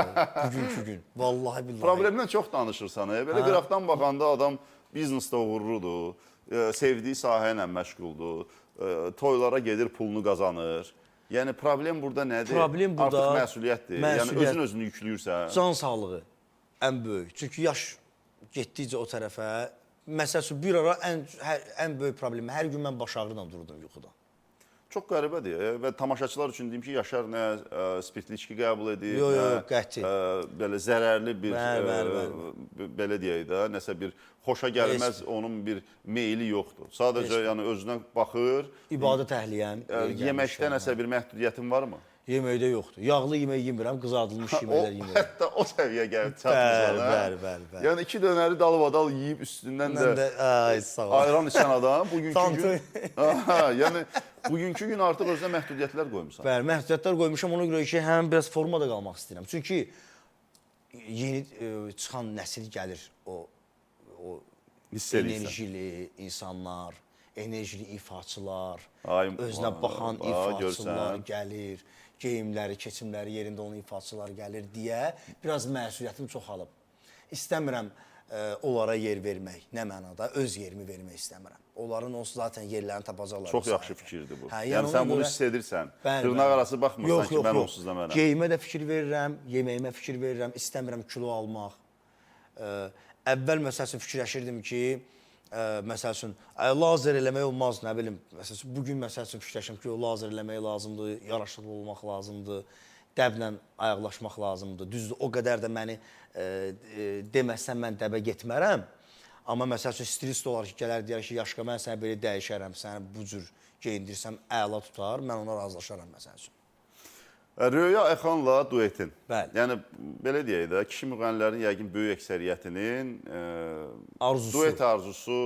bugünkü gün. Vallahi billahi. Problemdən çox danışırsan. Belə qıraqdan baxanda adam biznesdə uğurludur, sevdiyi sahə ilə məşğuldur, toylara gedir, pulunu qazanır. Yəni problem burada nədir? Problem burada artıq məsuliyyətdir. Yəni özün-özünü yükləyirsən. Can sağlığı ən böyük. Çünki yaş getdikcə o tərəfə, məsəl üçün bir ara ən böyük problemi, hər gün mən baş ağrıyla dururdum yuxuda. Çox qəribədir və tamaşaçılar üçün deyim ki, Yaşar nə spirtli içki qəbul edir, qəti. Belə zərərli bir, belə deyək də, nəsə bir xoşa gəlməz onun bir meyli yoxdur. Sadəcə yəni özünə baxır. İbadət əhliyəm. Yeməkdə nəsə bir məhdudiyyətin varmı? Yeməkdə yoxdur. Yağlı yemək yemirəm, qızardılmış yeməklər yemirəm. Hətta o səviyyə gəlib çatmışsan. Bəli. Yəni 2 dönəri dalbadal yeyib üstündən də ayran içən adam yəni bugünkü gün artıq özünə məhdudiyyətlər qoymusan. Bəli, məhdudiyyətlər qoymuşam ona görə ki, həm biraz formada qalmaq istəyirəm. Çünki yeni çıxan nəsil gəlir, o enerjili insanlar, enerjili ifaçılar, özünə baxan ifaçılar gəlir. Geyimləri, keçimləri yerində olan ifaçılar gəlir deyə biraz məsuliyyətim çoxalıb. İstəmirəm onlara yer vermək, nə mənada öz yerimi vermək istəmirəm. Onların onsuz zaten yerlərini tapacaqlar. Çox yaxşı fikirdir bu. Hə, Yəni sən bunu hiss edirsən. Dırnaq arası baxmırsan ki, mən onsuz da mənəm. Geyimə də fikir verirəm, yeməyimə fikir verirəm, istəmirəm kilo almaq. Əvvəl məsəl üçün fikirləşirdim ki, məsəl üçün lazer eləmək olmaz, nə bilim. Məsəl üçün bugün məsəl üçün fikirləşirəm ki, lazer eləmək lazımdır, yaraşıqlı olmaq lazımdır, dəblə ayaqlaşmaq lazımdır. Düzdür, o qədər də məni deməsən mən dəbə getmərəm. Amma məsəl üçün stilist olaraq ki, gələr deyər ki, Yaşqa, mən səni belə dəyişərəm, səni bu cür geyindirsəm əla tutar, mən ona razılaşaram məsəl üçün. Röya Əxanla duetin. Bəli. Yəni, belə deyək də, kişi müğənnilərin yəqin böyük əksəriyyətinin duet arzusu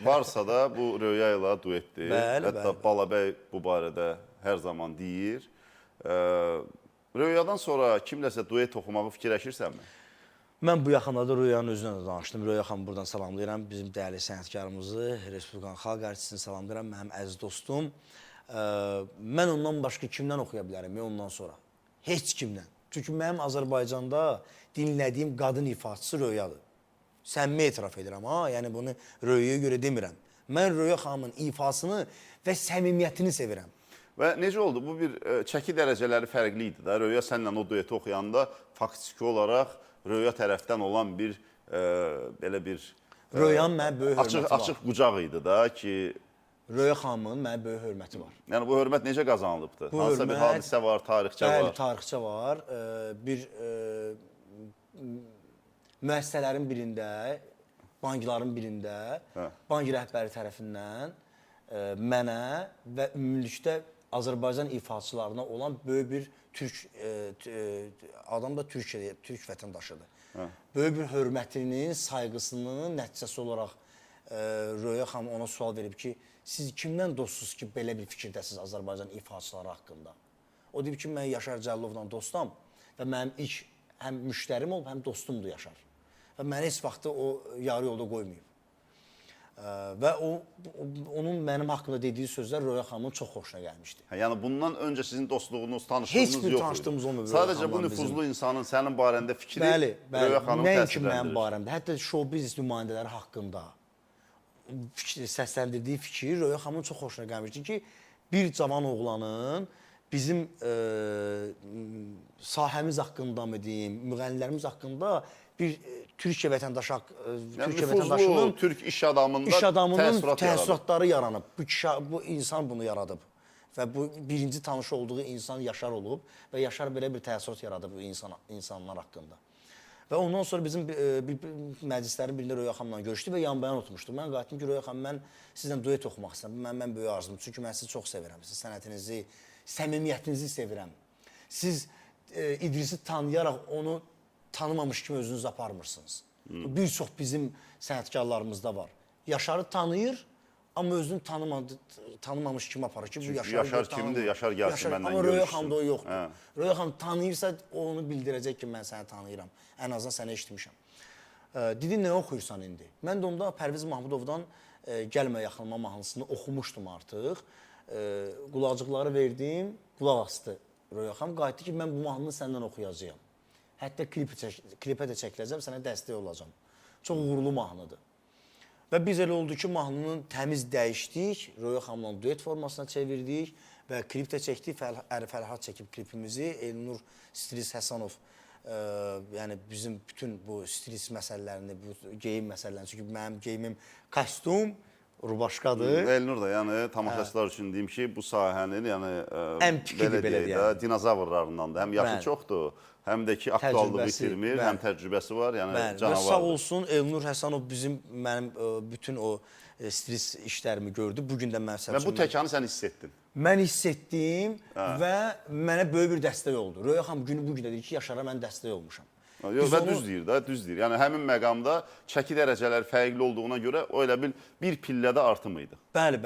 varsa da bu Röya ilə duetdir. Hətta Balabəy bu barədə hər zaman deyir. Röyadan sonra kimləsə duet oxumağı fikirləşirsənmi? Mən bu yaxınlarda Röyanın özünə də danışdım. Röya xanımı buradan salamlayıram. Bizim dəyərli sənətkarımızı, Respublikanın xalq artistini salamlayıram. Mənim əziz dostum. Mən ondan başqa kimdən oxuya bilərəm ondan sonra? Heç kimdən. Çünki mənim Azərbaycanda dinlədiyim qadın ifaçısı Röyadır. Səmimi etiraf edirəm. Yəni bunu Röyaya görə demirəm. Mən Röya xanımın ifasını və səmimiyyətini sevirəm. Və necə oldu? Bu bir çəki dərəcələri fərqli idi da. Röya sənlə o dueti oxuyanda faktiki olaraq Röya tərəfdən olan bir belə bir Röyanın mənə böyük hörməti var. Açıq qucaq idi da ki, Röya xanımın mənə böyük hörməti var. Yəni bu hörmət necə qazanılıbdır? Hansısa bir hadisə var, tarixçə var? Bəli, tarixçə var. Bir müəssisələrin birində, bankların birində bank rəhbəri tərəfindən mənə və ümumilikdə Azərbaycan ifaçılarına olan böyük bir adam da Türk vətəndaşıdır. Böyük bir hörmətinin, sayğısının nəticəsi olaraq Röya xanım ona sual verib ki, siz kimdən dostsunuz ki, belə bir fikirdəsiniz Azərbaycan ifaçıları haqqında? O deyib ki, mən Yaşar Cəllovla dostam və mənim ilk həm müştərim olub, həm dostumdur Yaşar. Və məni heç vaxtı o yarı yolda qoymayıb. Və onun mənim haqqında dediyi sözlər Röya xanımın çox xoşuna gəlmişdi. Yəni bundan öncə sizin dostluğunuz, tanışlığınız yox idi. Heç bir tanışlığımız olmuyor. Sadəcə bu nüfuzlu insanın sənin barəndə fikri Röya xanımı nəinki mənim təsirləndirir. barəmdə, hətta show-biz nümayəndələri haqqında səsləndirdiyi fikir Röya xanımın çox xoşuna gəlmişdi ki, bir cavan oğlanın bizim sahəmiz haqqında mı deyim, müğənnilərimiz haqqında bir Türkiyə vətəndaşı, Türkiyə vətəndaşının Türk iş adamının təəssüratları yaranıb. Bu insan bunu yaradıb. Və bu birinci tanış olduğu insan Yaşar olub və Yaşar belə bir təəssürat yaradıb bu insanlar haqqında. Və ondan sonra bizim məclislərin birində Röya xanımla görüşdü və yanbayan oturmuşduq. Mən qayıtdım ki, Röya xanım, mən sizlə duet oxumaq istəyirəm. Mən böyük arzumdur. Çünki mən sizi çox sevirəm. Siz sənətinizi, səmimiyyətinizi sevirəm. Siz İdrisi tanıyaraq onu tanımamış kimi özünüzü aparmırsınız. Bir çox bizim sənətkarlarımızda var. Yaşarı tanıyır, amma özünü tanımamış kimi aparır ki, bu Yaşar kimdir? Yaşar gəlsin məndən görüşsün. Amma Röya xanımda o yoxdur. Röya xanım tanıyırsa, o onu bildirəcək ki, mən səni tanıyıram. Ən azından səni eşitmişəm. Dedi, nə oxuyursan indi? Mən də onda Pərviz Mahmudovdan Gəlmə yaxınıma mahnısını oxumuşdum artıq. Qulaqcıqları verdim, qulaq astı Röya xanım. Qayıtdı ki, mən bu mahnını səndən oxuyacağam. Hətta klipə də çəkiləcəm, sənə dəstək olacam. Çox uğurlu mahnıdır. Və biz elə oldu ki, mahnının təmiz dəyişdik, Röya xanımla duet formasına çevirdik və klip də çəkdik. Fərhad çəkib klipimizi, Elnur Stilist Həsənov, yəni bizim bütün bu stilist məsələlərini, bu geyim məsələlərini, çünki mənim geyimim kostyum, rubaşkadır. Elnur da, yəni tamaşaçılar üçün deyim ki, bu sahənin, yəni ən pikidir belə deyək. Dinozavrlarındandır. Həm yaşı çoxdur, həm də ki, aktuallığı itirmir, həm təcrübəsi var, yəni canavardır. Sağ olsun, Elnur Həsənov mənim bütün o stilist işlərimi gördü. Bugün də mən Və bu təkanı sən hiss etdin. Mən hiss etdim və mənə böyük bir dəstək oldu. Röya xanım günü bugün də deyir ki, Yaşara mən dəstək olmuşam. Yox, və düz deyir də, düz deyir. Yəni həmin məqamda çəki dərəcələri fərqli olduğuna görə o elə bir pillədə artım idi. Bəli.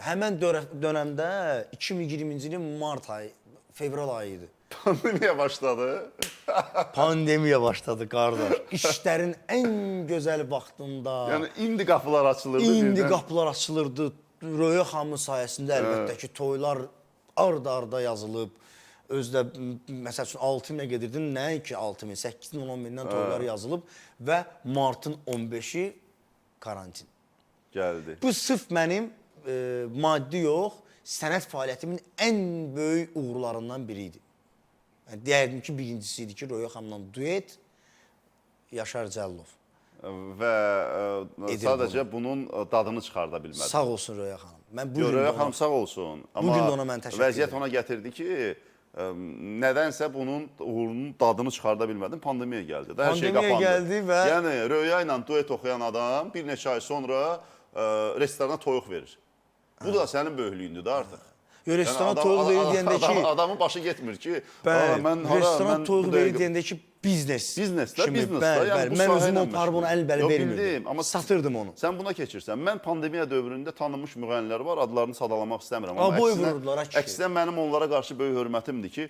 Həmən dönəmdə 2020-ci ilin mart ayı, fevral ayı idi. Pandemiya başladı. Pandemiya başladı, qardaş. İşlərin ən gözəl vaxtında. Yəni indi qapılar açılırdı. İndi qapılar açılırdı. Röya xanımın sayəsində əlbəttə ki, toylar ard-arda yazılıb. özdə məsəl üçün 6 minə gedirdin, nəinki 6 min, 8 min, 10 mindən toylar yazılıb və martın 15-i karantin. Gəldi. Bu sırf mənim maddi yox, sənət fəaliyyətimin ən böyük uğurlarından biri idi. Yəni, deyərdim ki, birincisi idi ki, Röya xanımla duet, Yaşar Cəllov. Və sadəcə bunun dadını çıxarda bilmədi. Sağ olsun Röya xanım. Mən bu Röya xanım sağ olsun. Bu gün də ona mən təşəkkür vəziyyət ona gətirdi ki, nədənsə bunun uğurunun dadını çıxarda bilmədim. Pandemiya gəldi. Hər şey qapandı. Pandemiya gəldi və yəni Röya ilə duet oxuyan adam bir neçə ay sonra restorana toyuq verir. Bu da sənin böyüklüyündür də artıq. Restorana toyuq verir deyəndə ki, adamın başı getmir ki, mən restorana toyuq verir deyəndə ki, biznes kimi. Bəli, mən özüm o parbonu əl-bəli vermirdim. Amma satırdım onu. Sən buna keçirsən. Mən pandemiya dövründə tanınmış müğənnilər var, adlarını sadalamaq istəmirəm. Aboy vururdular, kişi. Əksinə mənim onlara qarşı böyük hörmətimdir ki,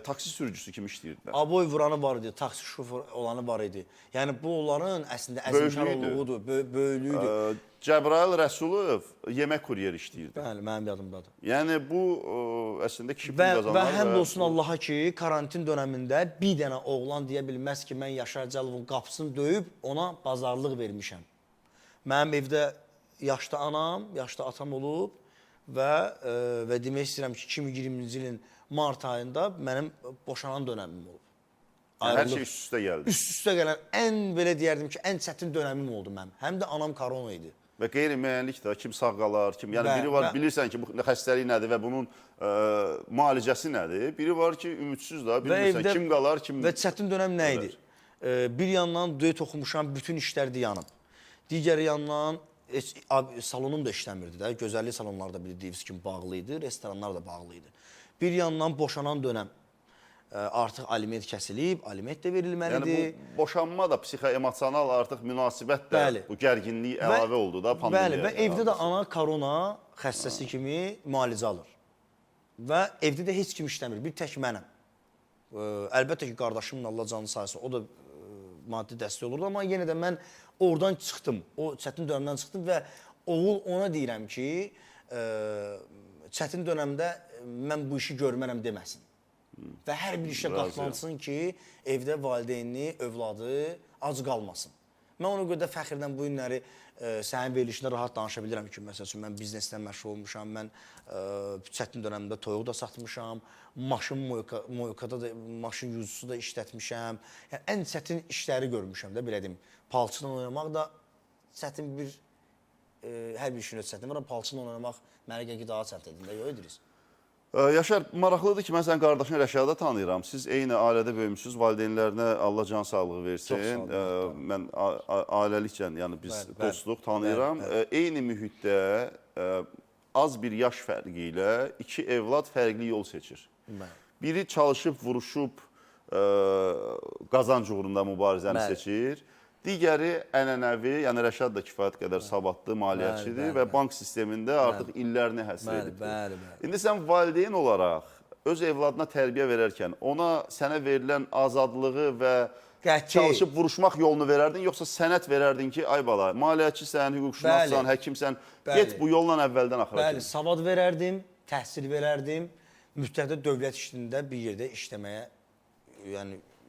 taksi sürücüsü kimi işləyirdilər. Aboy vuranı var idi, taksi şofer olanı var idi. Yəni bu onların əslində əzmkarlığıdır, böyüklüyüdür. Cəbrayıl Rəsulov yemək kuryeri işləyirdi. Bəli, mənim yadımdadır. Yəni bu əslində kişi pul qazanır. Və həmd olsun Allaha ki, karantin dövründə bir dənə oğlan deyə bilməz ki, mən Yaşar Cəlovun qapısını döyüb ona bazarlıq vermişəm. Mənim evdə yaşlı anam, yaşlı atam olub və demək istəyirəm ki, 2020-ci ilin mart ayında mənim boşanan dönəmim olub. Hər şey üst-üstə gəldi. Üst-üstə gələn ən belə deyərdim ki, ən çətin dönəmim oldu mənim. Həm də anam korona idi. Və qeyri-müəyyənlik də, kim sağ qalar, kim... Yəni biri var, bilirsən ki, bu xəstəlik nədir və bunun müalicəsi nədir. Biri var ki, ümidsiz də, bilmirsən, kim qalar, kim... Və çətin dönəm nə idi? Bir yandan duet oxumuşam, bütün işlərdə yanıb. Digər yandan salonum da işləmirdi də, gözəllik salonları da bildiyiniz kimi bağlı idi, restoranlar da bağlı idi. Bir yandan boşanan dönəm. Artıq aliment kəsilib, aliment də verilməlidir. Yəni bu boşanma da psixoemosional artıq münasibət də bu gərginlik əlavə oldu da pandemiyaya. Bəli, və evdə də ana korona xəstəsi kimi müalicə alır. Və evdə də heç kim işləmir, bir tək mənəm. Əlbəttə ki, qardaşımın Allah canı sayısın, o da maddi dəstək olurdu, amma yenə də mən oradan çıxdım, o çətin dönəmdən çıxdım və oğul ona deyirəm ki, çətin dönəmdə mən bu işi görmərəm deməsin. Və hər bir işə qatlansın ki, evdə valideynini, övladı ac qalmasın. Mən ona görə də fəxrdən bu günləri sənin verilişində rahat danışa bilirəm ki, məsəl üçün, mən bizneslə məşğul olmuşam, mən çətin dönəmdə toyuq da satmışam, maşın moykada da, maşın yüzüsü də işlətmişəm. Yəni, ən çətin işləri görmüşəm də, belə deyim. Palçıdan oynamaq da çətin bir, hər bir işin öz çətin var, amma palçıdan oynamaq mənə gəl ki, daha çətindir də, yox edirik. Yaşar, maraqlıdır ki, mən sənin qardaşın Rəşadı tanıyıram. Siz eyni ailədə böyümüsünüz, valideynlərinə Allah can sağlığı versin. Mən ailəlikcə, yəni biz dostluq tanıyıram. Eyni mühitdə az bir yaş fərqi ilə iki evlad fərqli yol seçir. Biri çalışıb, vuruşub, qazanc uğrunda mübarizəni seçir. Digəri ənənəvi, yəni Rəşad da kifayət qədər savadlı maliyyətçidir və bank sistemində artıq illərini həsr edib. İndi sən valideyn olaraq öz evladına tərbiyə verərkən ona sənə verilən azadlığı və çalışıb vuruşmaq yolunu verərdin, yoxsa sənət verərdin ki, ay bala, maliyyətçisən, hüquqşünassan, həkimsən, get bu yolla əvvəldən axıra kimi. Bəli, savad verərdim, təhsil verərdim, mütləqdə dövlət işində bir yerdə işləməyə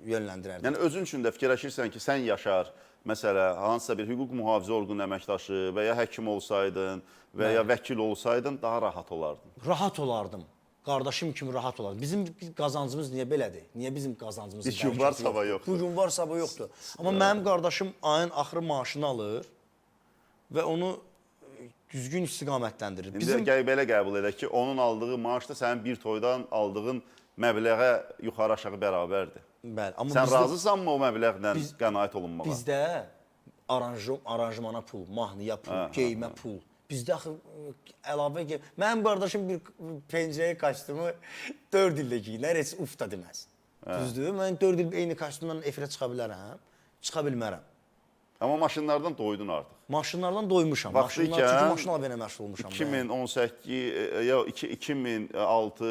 yönləndirərdim. Yəni özün üçün də fikirləşirsən ki, sən Yaşar, məsələ, hansısa bir hüquq mühafizə orqanı əməkdaşı və ya həkim olsaydın və ya vəkil olsaydın, daha rahat olardın. Rahat olardım. Qardaşım kimi rahat olardım. Bizim qazancımız niyə belədir? Niyə bizim qazancımız bir gün var, sabah yoxdur. Bu gün var, sabah yoxdur. Amma mənim qardaşım ayın axırı maaşını alır və onu düzgün istiqamətləndirir. İndi belə qəbul edək ki, onun aldığı maaş da sənin bir toydan aldığın məbləğə yuxarı-aşağı bərabərdir. Bəli, amma sən razısanmı o məbləğlə qənaət olunmağa? Bizdə aranjmana pul, mahnıya pul, geyimə pul. Bizdə axı əlavə mənim qardaşım bir pencəyə kostyumu 4 ildə giyinər, heç uf da deməz. Düzdür? Mən 4 il eyni kostyumdan efirə çıxa bilərəm, çıxa bilmərəm. Amma maşınlardan doydun artıq. Maşınlardan doymuşam. Çünki maşın alverə məşğul olmuşam. 2018, ya 2006,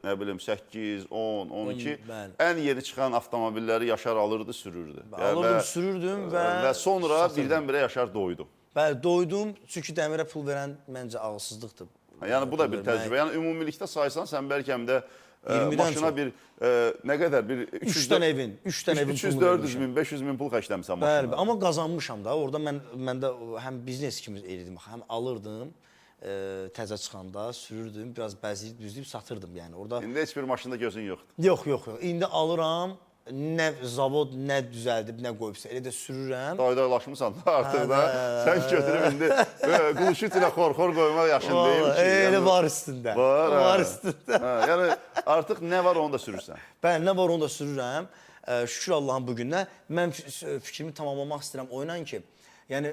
nə bilim 8, 10, 12 ən yeni çıxan avtomobilləri Yaşar alırdı, sürürdü. Alırdım, sürürdüm və sonra birdən-birə Yaşar doydu. Bəli, doydum. Çünki dəmirə pul verən məncə ağılsızlıqdır. Yəni bu da bir təcrübə. Yəni ümumilikdə saysan sən bəlkə də 20-dən maşına çox. bir nə qədər bir 3 dənə evin 300, 400 min, 500 min pul xərcləmisən maşına. Bəli, amma qazanmışam da. Orada məndə həm biznes kimi edirdim, həm alırdım, təzə çıxanda sürürdüm, biraz bəzəyib düzləyib satırdım yəni. Orada İndi heç bir maşında gözün yoxdur. yox. İndi alıram, nə zavod nə düzəldib, nə qoyubsa elə də sürürəm. Daydalaşmısan da artıq da sən götürüb indi quluşu ilə xor-xor qoymaq yaşındayım ki. Elə var üstündə. Var üstündə. Yəni artıq nə var onu da sürürsən. Bəli, nə var onu da sürürəm. Şükür Allahın bu gününə. Mən fikrimi tamamlamaq istəyirəm oynan ki, yəni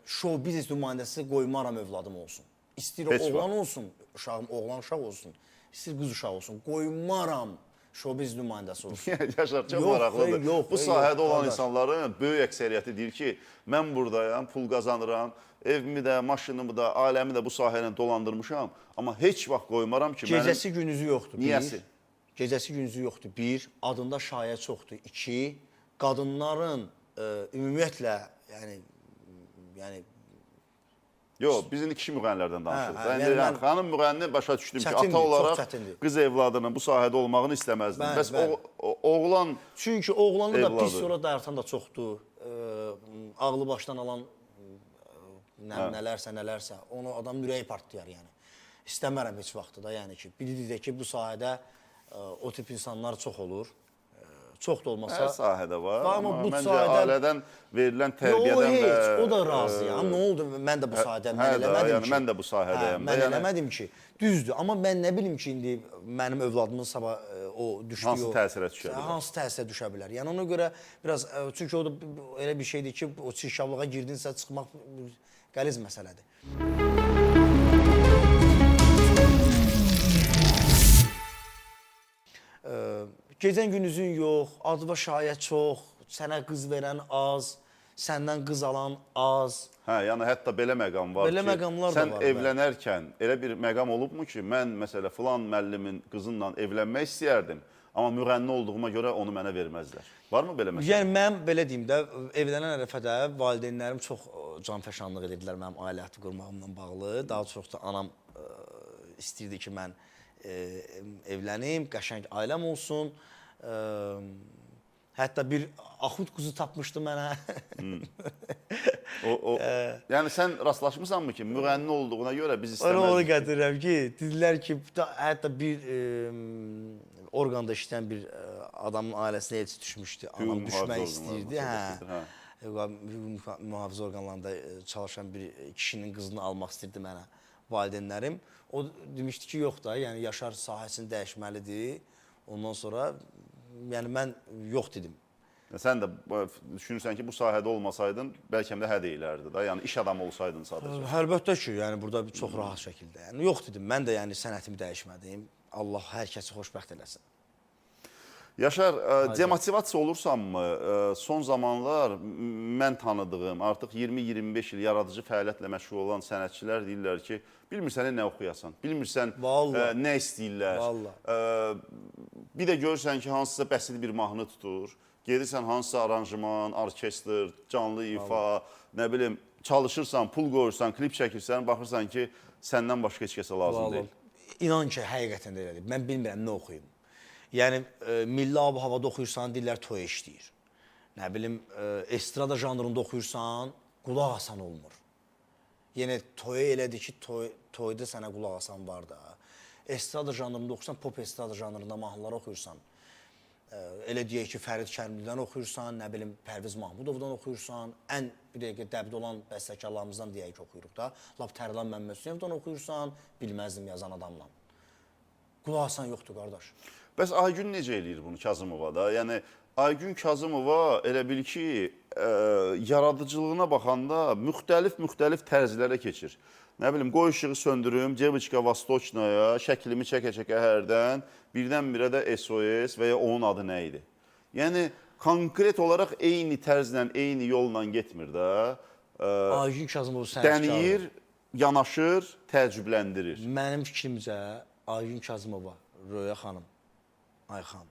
show biznes nümayəndəsi qoymaram övladım olsun. İstəyir oğlan olsun, uşağım oğlan uşaq olsun. İstəyir qız uşaq olsun. Qoymaram show biznes nümayəndəsi olsun. Yaşar, çox maraqlıdır. Bu sahədə olan qardaş. insanların böyük əksəriyyəti deyir ki, mən buradayam, pul qazanıram, evimi də, maşınımı da, aləmi də bu sahə ilə dolandırmışam, amma heç vaxt qoymaram ki, Gecəsi gündüzü yoxdur. Niyəsi? Gecəsi gündüzü yoxdur. 1, adında şayə çoxdur. 2, qadınların ümumiyyətlə, yəni Yox, biz indi kişi müğənnilərdən danışırıq. yəni mən- Xanım müğənni başa düşdüm ki, Çətindir, ata olaraq çox çətindir. qız evladının bu sahədə olmağını istəməzdin. Bəli, Bəs bəli. oğlan çünki oğlanı da Evladı. pis yola dayartan da çoxdur. Ağlı başdan alan nələrsə, onu adam ürəyi partlayar yəni. İstəmərəm heç vaxtı da, yəni ki, bildirik ki, bu sahədə o tip insanlar çox olur. Çox da olmasa hər sahədə var, Amma amma bu məncə sahədə- ailədən verilən Yox, tərbiyədən və heç, o da razıyam. Nə oldu? Mən də bu sahədə mən eləmədim yəni ki. mən də bu sahədəyəm də, Mən yəni- eləmədim ki. Düzdür, amma mən nə bilim ki, indi mənim övladımın sabah o düşdüyü Hansı təsirə düşə bilər? Hansı təsirə düşə bilər? Yəni ona görə biraz çünki o da elə bir şeydir ki, o çirkablığa girdinsə çıxmaq qəliz məsələdir. Gecən gündüzün yox, adıva şayə çox, sənə qız verən az, səndən qız alan az. Hə, yəni hətta belə məqam var Belə ki, məqamlar da sən var, evlənərkən elə bir məqam olubmu ki, mən məsələ filan müəllimin qızınla evlənmək istəyərdim, amma müğənni olduğuma görə onu mənə verməzlər. Varmı belə məsələ? Yəni mən belə deyim də, evlənən ərəfədə valideynlərim çox canfəşanlıq edirdilər mənim ailə həyatı qurmağımla bağlı. Daha çox da anam istəyirdi ki, mən evlənim, qəşəng ailəm olsun. Hətta bir axund quzu tapmışdı mənə. Yəni sən rastlaşmısanmı ki, müğənni olduğuna görə biz istəməzdik? Onu gətirirəm ki, dedilər ki, hətta bir orqanda işləyən bir adamın ailəsinə elçi düşmüşdü. Anam düşmək istəyirdi. Mühafizə orqanlarında çalışan bir kişinin qızını almaq istəyirdi mənə valideynlərim. O demişdi ki, yox da, yəni Yaşar sahəsini dəyişməlidir. Ondan sonra yəni mən yox dedim. Sən də düşünürsən ki, bu sahədə olmasaydın, bəlkə də hə deyilərdi da. Yəni iş adamı olsaydın sadəcə. Əlbəttə ki, yəni burada çox rahat şəkildə. Yəni yox dedim. Mən də yəni sənətimi dəyişmədim. Allah hər kəsi xoşbəxt eləsin. Yaşar, demotivasiya olursanmı? Son zamanlar mən tanıdığım, artıq 20-25 il yaradıcı fəaliyyətlə məşğul olan sənətçilər deyirlər ki, bilmirsən nə oxuyasan, bilmirsən nə istəyirlər. Bir də görürsən ki, hansısa bəsit bir mahnı tutur, gedirsən hansısa aranjman, orkestr, canlı ifa, nə bilim, çalışırsan, pul qoyursan, klip çəkirsən, baxırsan ki, səndən başqa heç kəsə lazım deyil. İnan ki, həqiqətən də elədir. Mən bilmirəm nə oxuyum. Yəni, milli ab-havada oxuyursan, deyirlər toy işləyir. Nə bilim, estrada janrında oxuyursan, qulaq asan olmur. Yenə toya elədir ki, toyda sənə qulaq asan var da. Estrada janrında oxuyursan, pop estrada janrında mahnılar oxuyursan, elə deyək ki, Fərid Kərmlidən oxuyursan, nə bilim, Pərviz Mahmudovdan oxuyursan, ən bir dəqiqə dəbdə olan bəstəkarlarımızdan deyək ki, oxuyuruq da. Lap Tərlan Məmmədovdan oxuyursan, bilməzdim yazan adamla. Qulaq asan yoxdur, qardaş. Bəs Aygün necə eləyir bunu Kazımova da? Yəni, Aygün Kazımova elə bil ki, yaradıcılığına baxanda müxtəlif tərzlərə keçir. Nə bilim, qoy işığı söndürüm, Deviçka Vostoçnaya, şəklimi çəkə-çəkə hərdən, birdən-birə də SOS və ya onun adı nə idi? Yəni, konkret olaraq eyni tərzlə, eyni yolla getmir də. Aygün Kazımov sənətkardır. Dəniyir, yanaşır, təəccübləndirir. Mənim fikrimcə Aygün Kazımova, Röya xanım, Ayxan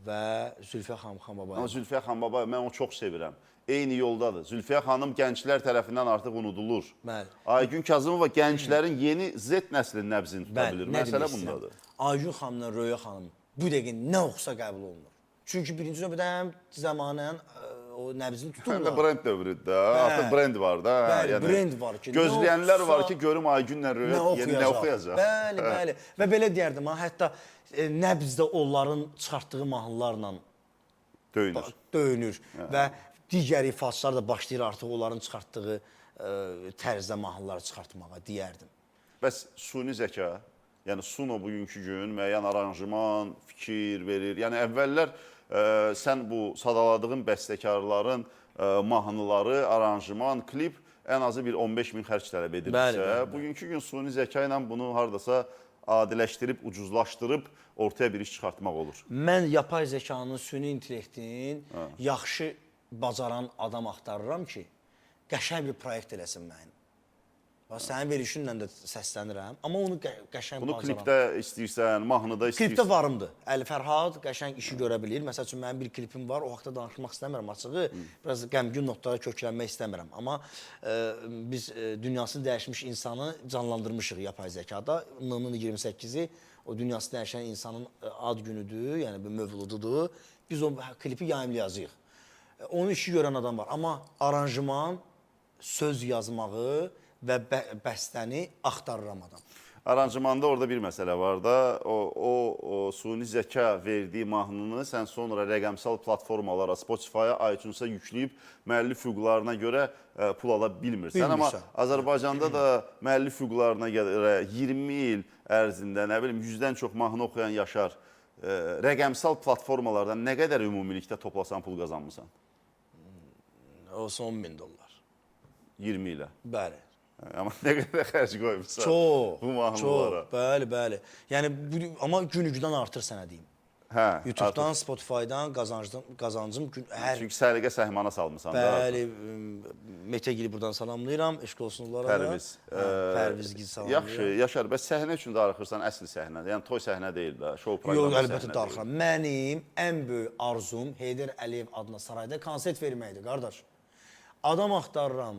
və Zülfiyə xanım Xanbabaya. Amma Zülfiyə Xanbabaya mən onu çox sevirəm. Eyni yoldadır. Zülfiyə xanım gənclər tərəfindən artıq unudulur. Bəli. Aygün Kazımova gənclərin yeni Z nəslinin nəbzini tuta bilir. nə Məsələ demək istəyirəm? bundadır. Aygün xanımla Röya xanım bu dəqiqə nə oxusa qəbul olunur. Çünki birinci növbədə həm zamanən o nəbzini Həm də tuturlar. brend dövrüdür də. Artıq brend var da. Bəli, brend var ki, gözləyənlər nə var oxusa- ki, görüm Aygünlə Röya yeni nə oxuyacaq. Bəli, bəli. Və belə deyərdim ha, hətta nəbzdə onların çıxartdığı mahnılarla Döyünür. döyünür və digər ifaçılar da başlayır artıq onların çıxartdığı tərzdə mahnılar çıxartmağa deyərdim. Bəs süni zəka, yəni Suno bugünkü gün müəyyən aranjman, fikir verir. Yəni əvvəllər sən bu sadaladığın bəstəkarların mahnıları, aranjman, klip ən azı bir 15 min xərc tələb edirsə, bugünkü gün süni zəka ilə bunu hardasa adiləşdirib, ucuzlaşdırıb ortaya bir iş çıxartmaq olur. Mən yapay zəkanın, süni intellektin yaxşı bacaran adam axtarıram ki, qəşəng bir proyekt eləsin mənim. Sənin verişinlə də səslənirəm, amma onu qəşəng Bunu bacaram. klipdə istəyirsən, mahnıda istəyirsən. Klipdə varımdır. Əli Fərhad qəşəng işi görə bilir. Məsəl üçün mənim bir klipim var, o haqda danışmaq istəmirəm açığı. Biraz qəmgin notlara köklənmək istəmirəm. Amma biz dünyasını dəyişmiş insanı canlandırmışıq yapay zəkada. NN 28-i o dünyasını dəyişən insanın ad günüdür, yəni bir mövlududur. Biz o klipi yayımlayacağıq. Onun işi görən adam var. Amma aranjman, söz yazmağı və bəstəni axtarıram adam. Aranjmanda orada bir məsələ var da, o süni zəka verdiyi mahnını sən sonra rəqəmsal platformalara, Spotify-a, iTunes-a yükləyib müəllif hüquqlarına görə pul ala bilmirsən. Amma Azərbaycanda da müəllif hüquqlarına görə 20 il ərzində, nə bilim, 100-dən çox mahnı oxuyan Yaşar, rəqəmsal platformalardan nə qədər ümumilikdə toplasan pul qazanmısan? O son $1000. 20 ilə. Bəli. Amma nə qədər xərc qoymuşsan bu mahnılara? Çox, bəli, bəli. Yəni, amma gün-gündən artır sənə deyim. Hə, YouTube-dan, Spotify-dan qazancım hər... Çünki səliqə səhmana salmısan da. Bəli, Metəgili buradan salamlayıram, eşq olsun onlara da. Pərviz. Pərvizgil salamlayıram. Yaxşı, Yaşar, bəs səhnə üçün darıxırsan, əsl səhnə, yəni toy səhnə deyil də, şou proqramı Yox, səhnə əlbəttə darıxıram. Mənim ən böyük arzum Heydər Əliyev adına sarayda konsert verməkdir, qardaş. Adam axtarıram,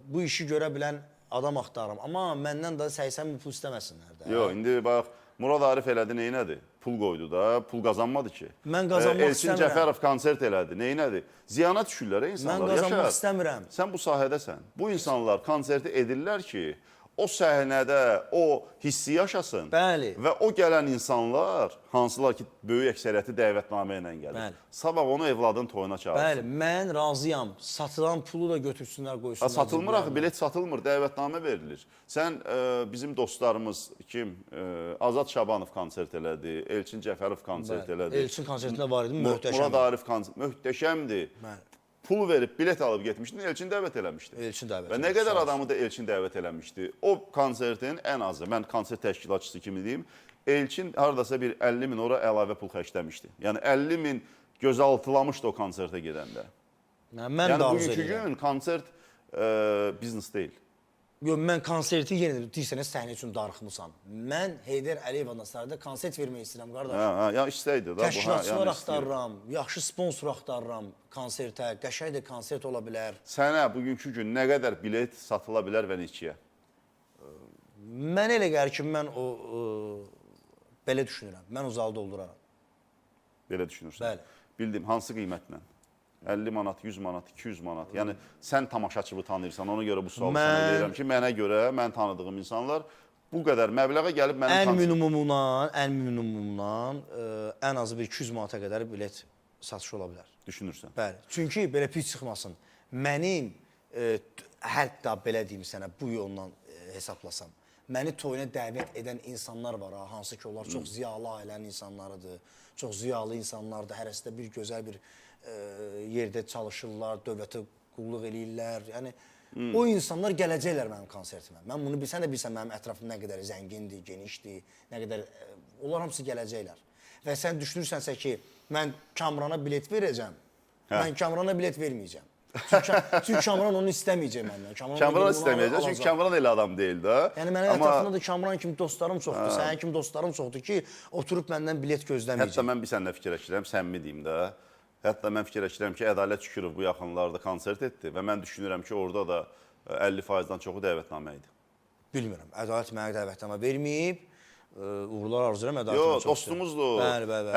bu işi görə bilən adam axtarıram. Amma məndən də 80 min pul istəməsinlər də. Yox, indi bax, Murad Arif elədi, neynədi? Pul qoydu da, pul qazanmadı ki. Mən qazanmaq Elçin istəmirəm. Cəfərov konsert elədi, neynədi? Ziyana düşürlər insanlar. Mən qazanmaq Yaşar, istəmirəm. sən bu sahədəsən. Bu insanlar konserti edirlər ki, o səhnədə o hissi yaşasın. Bəli. Və o gələn insanlar, hansılar ki, böyük əksəriyyəti dəvətnamə ilə gəlir. Bəli. Sabah onu evladın toyuna çağırsın. Bəli, mən razıyam. Satılan pulu da götürsünlər, qoysunlar. Satılmır axı, bilet satılmır, dəvətnamə verilir. Sən bizim dostlarımız kim? Azad Şabanov konsert elədi, Elçin Cəfərov konsert elədi. Elçin konsertində var idi, möhtəşəm. Murad Arif konsert möhtəşəmdir. Bəli. Pul verib bilet alıb getmişdin, Elçin dəvət eləmişdi. Elçin dəvət Və nə qədər adamı da Elçin dəvət eləmişdi. O konsertin ən azı, mən konsert təşkilatçısı kimi deyim, Elçin hardasa bir 50 min ora əlavə pul xərcləmişdi. Yəni 50 min gözaltılamışdı o konsertə gedəndə. Mən Yəni də arzu bugünkü edirəm. gün konsert biznes deyil. Yox, mən konserti yenə deyirsən, səhnə üçün darıxmısan. Mən Heydər Əliyev adına sarayda konsert vermək istəyirəm, qardaş. Ya istəydi da bu. Təşkilatçılar axtarıram, yaxşı sponsor axtarıram konsertə, qəşəng də konsert ola bilər. Sənə bugünkü gün nə qədər bilet satıla bilər və neçəyə? Mən elə gəlir ki, mən o belə düşünürəm. Mən o zalı dolduraram. Belə düşünürsən. Bəli. Bildim, hansı qiymətlə? 50 manat, 100 manat, 200 manat. Yəni sən tamaşaçını tanıyırsan, ona görə bu sualı sənə verirəm ki, mənə görə, mən tanıdığım insanlar bu qədər məbləğə gəlib mənim ən minimumdan ən azı bir 200 manata qədər bilet satışı ola bilər. Düşünürsən. Bəli. Çünki belə pis çıxmasın. Mənim hətta belə deyim sənə bu yolla hesablasam. Məni toyuna dəvət edən insanlar var, hansı ki, onlar çox ziyalı ailənin insanlarıdır. Çox ziyalı insanlardır. Hərəsində bir gözəl bir yerdə çalışırlar, dövlətə qulluq eləyirlər. Yəni o insanlar gələcəklər mənim konsertimə. Mən bunu bilsən də bilsən mənim ətrafım nə qədər zəngindir, genişdir, nə qədər onlar hamısı gələcəklər. Və sən düşünürsənsə ki, mən Kamrana bilet verəcəm. Mən Kamrana bilet verməyəcəm. Çünki Kamran onu istəməyəcək məndən. Kamran istəməyəcək, çünki Kamran elə adam deyil də. Yəni mənə ətrafında da Kamran kimi dostlarım çoxdur, sənin kimi dostlarım çoxdur ki, oturub məndən bilet gözləməyəcək. Hətta mən bir səninlə fikirləşirəm, səmimi deyim də. Hətta mən fikirləşirəm ki, Ədalət Şükürov bu yaxınlarda konsert etdi və mən düşünürəm ki, orada da 50%-dan çoxu dəvətnamə idi. Bilmirəm, Ədalət mənə dəvətnamə verməyib. Uğurlar arzulayıram Ədalət. Yox, dostumuzdur,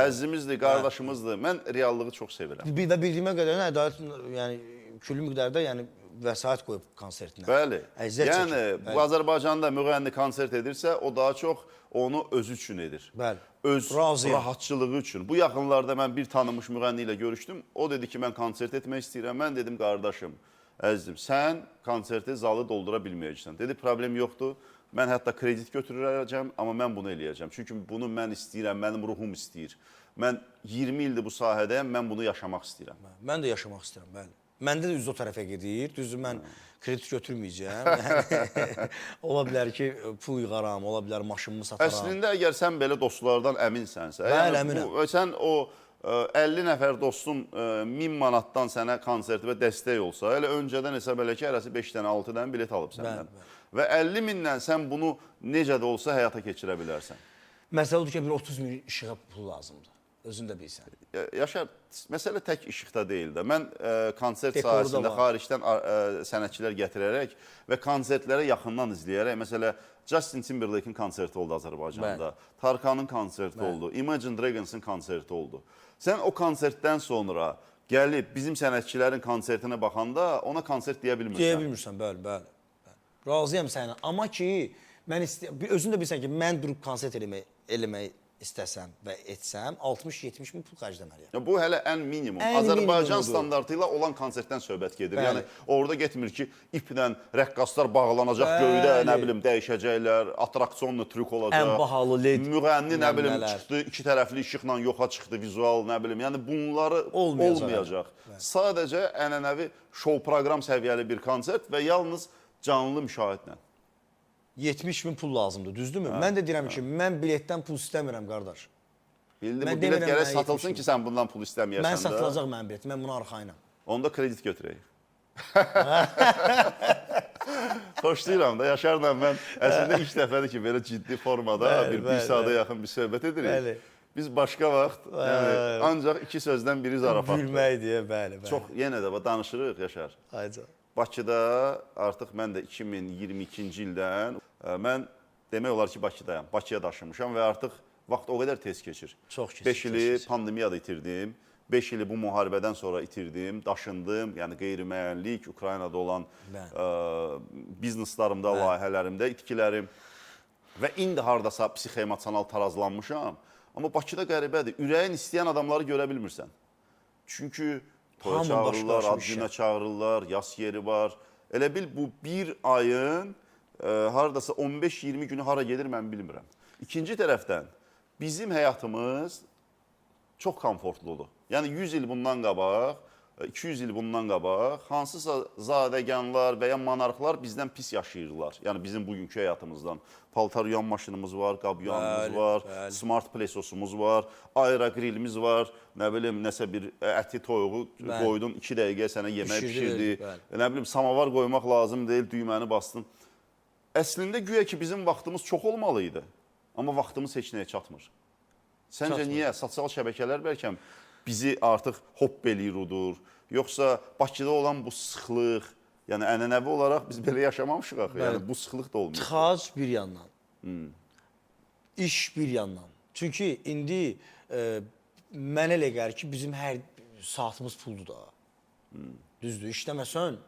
əzizimizdir, qardaşımızdır. Mən reallığı çox sevirəm. Və bildiyimə qədər Ədalət yəni küllü miqdarda yəni vəsait qoyub konsertinə. Bəli. Yəni bu Azərbaycanda müğənni konsert edirsə, o daha çox onu özü üçün edir. Bəli. Öz rahatçılığı üçün. Bu yaxınlarda mən bir tanınmış müğənni ilə görüşdüm. O dedi ki, mən konsert etmək istəyirəm. Mən dedim, qardaşım, əzizim, sən konserti, zalı doldura bilməyəcəksən. Dedi, problem yoxdur. Mən hətta kredit götürəcəm, amma mən bunu eləyəcəm. Çünki bunu mən istəyirəm, mənim ruhum istəyir. Mən 20 ildir bu sahədəyəm, mən bunu yaşamaq istəyirəm. Mən də yaşamaq istəyirəm, bəli. Məndə də düz o tərəfə gedir. Düzdür, mən kredit götürməyəcəm. Ola bilər ki, pul yığaram, ola bilər maşınımı sataram. Əslində, əgər sən belə dostlardan əminsənsə, bəli, əminəm. Sən o 50 nəfər dostun 1000 manatdan sənə konsert və dəstək olsa, elə öncədən hesab elə ki, hərəsi 5 dənə, 6 dənə bilet alıb səndən. Və 50 mindən sən bunu necə də olsa həyata keçirə bilərsən. Məsələ odur ki, bir 30 min işığa pul lazımdır. Özün də bilsən. Yaşar, məsələ tək işıqda deyil də. Mən konsert sahəsində xaricdən sənətçilər gətirərək və konsertlərə yaxından izləyərək, məsələ Justin Timberlake'in konserti oldu Azərbaycanda, Tarkanın konserti oldu, Imagine Dragons'ın konserti oldu. Sən o konsertdən sonra gəlib bizim sənətçilərin konsertinə baxanda ona konsert deyə bilmirsən. Deyə bilmirsən, bəli. Razıyam səninlə. Amma ki, özün də bilsən ki, mən durub konsert eləmək istəsəm və etsəm, 60-70 min pul xərcləməliyəm. Bu hələ ən minimum. Azərbaycan standartı ilə olan konsertdən söhbət gedir. Yəni, orada getmir ki, iplə rəqqaslar bağlanacaq, göydə, nə bilim, dəyişəcəklər, atraksionlu trük olacaq. Ən bahalı led. Müğənni, nə bilim, çıxdı, iki tərəfli işıqla yoxa çıxdı, vizual, nə bilim. Yəni, bunları olmayacaq. Sadəcə ənənəvi şou proqram səviyyəli bir konsert və yalnız canlı müşahidlə. 70 min pul lazımdır, düzdürmü? Mən də deyirəm ki, mən biletdən pul istəmirəm, qardaş. Bildi, bu bilet gərək satılsın ki, sən bundan pul istəməyəsən də. Mən satılacaq mənim biletim, mən bunu arxayınam. Onda kredit götürəyik. Xoşlayıram da, Yaşarla mən əslində ilk dəfədir ki, belə ciddi formada bir saata yaxın bir söhbət edirik. Biz başqa vaxt, ancaq iki sözdən biri zarafatdır. Gülmək deyə, bəli. Çox, yenə də danışırıq, Yaşar. Bakıda artıq mən də 2022-ci ildən mən demək olar ki, Bakıdayam. Bakıya daşınmışam və artıq vaxt o qədər tez keçir. Çox keçir. 5 ili pandemiyada itirdim. 5 ili bu müharibədən sonra itirdim, daşındım. Yəni qeyri-müəyyənlik, Ukraynada olan bizneslərimdə, layihələrimdə itkilərim və indi hardasa psixoemosional tarazlanmışam. Amma Bakıda qəribədir. Ürəyin istəyən adamları görə bilmirsən. Çünki toya çağırırlar, ad günə çağırırlar, yas yeri var. Elə bil bu bir ayın haradasa 15-20 günü hara gedir mən bilmirəm. İkinci tərəfdən bizim həyatımız çox komfortludur. Yəni 100 il bundan qabaq, 200 il bundan qabaq hansısa zadəganlar və ya monarxlar bizdən pis yaşayırlar. Yəni bizim bugünkü həyatımızdan. Paltar yuyan maşınımız var, qab yuyanımız var, smart plesosumuz var, aerogrillimiz var, nə bilim, nəsə bir əti toyuğu qoydun, 2 dəqiqəyə sənə yemək pişirdi. Nə bilim, samavar qoymaq lazım deyil, düyməni bastın. Əslində güya ki, bizim vaxtımız çox olmalıydı, amma vaxtımız heç nəyə çatmır. Səncə niyə? Sosial şəbəkələr bəlkə bizi artıq hopp eləyir, yoxsa Bakıda olan bu sıxlıq, yəni ənənəvi olaraq biz belə yaşamamışıq axı, yəni bu sıxlıq da olmuyor. Tıxac bir yandan, iş bir yandan. Çünki indi mənə elə gəlir ki, bizim hər saatımız puldur da. Düzdür, işləməsən.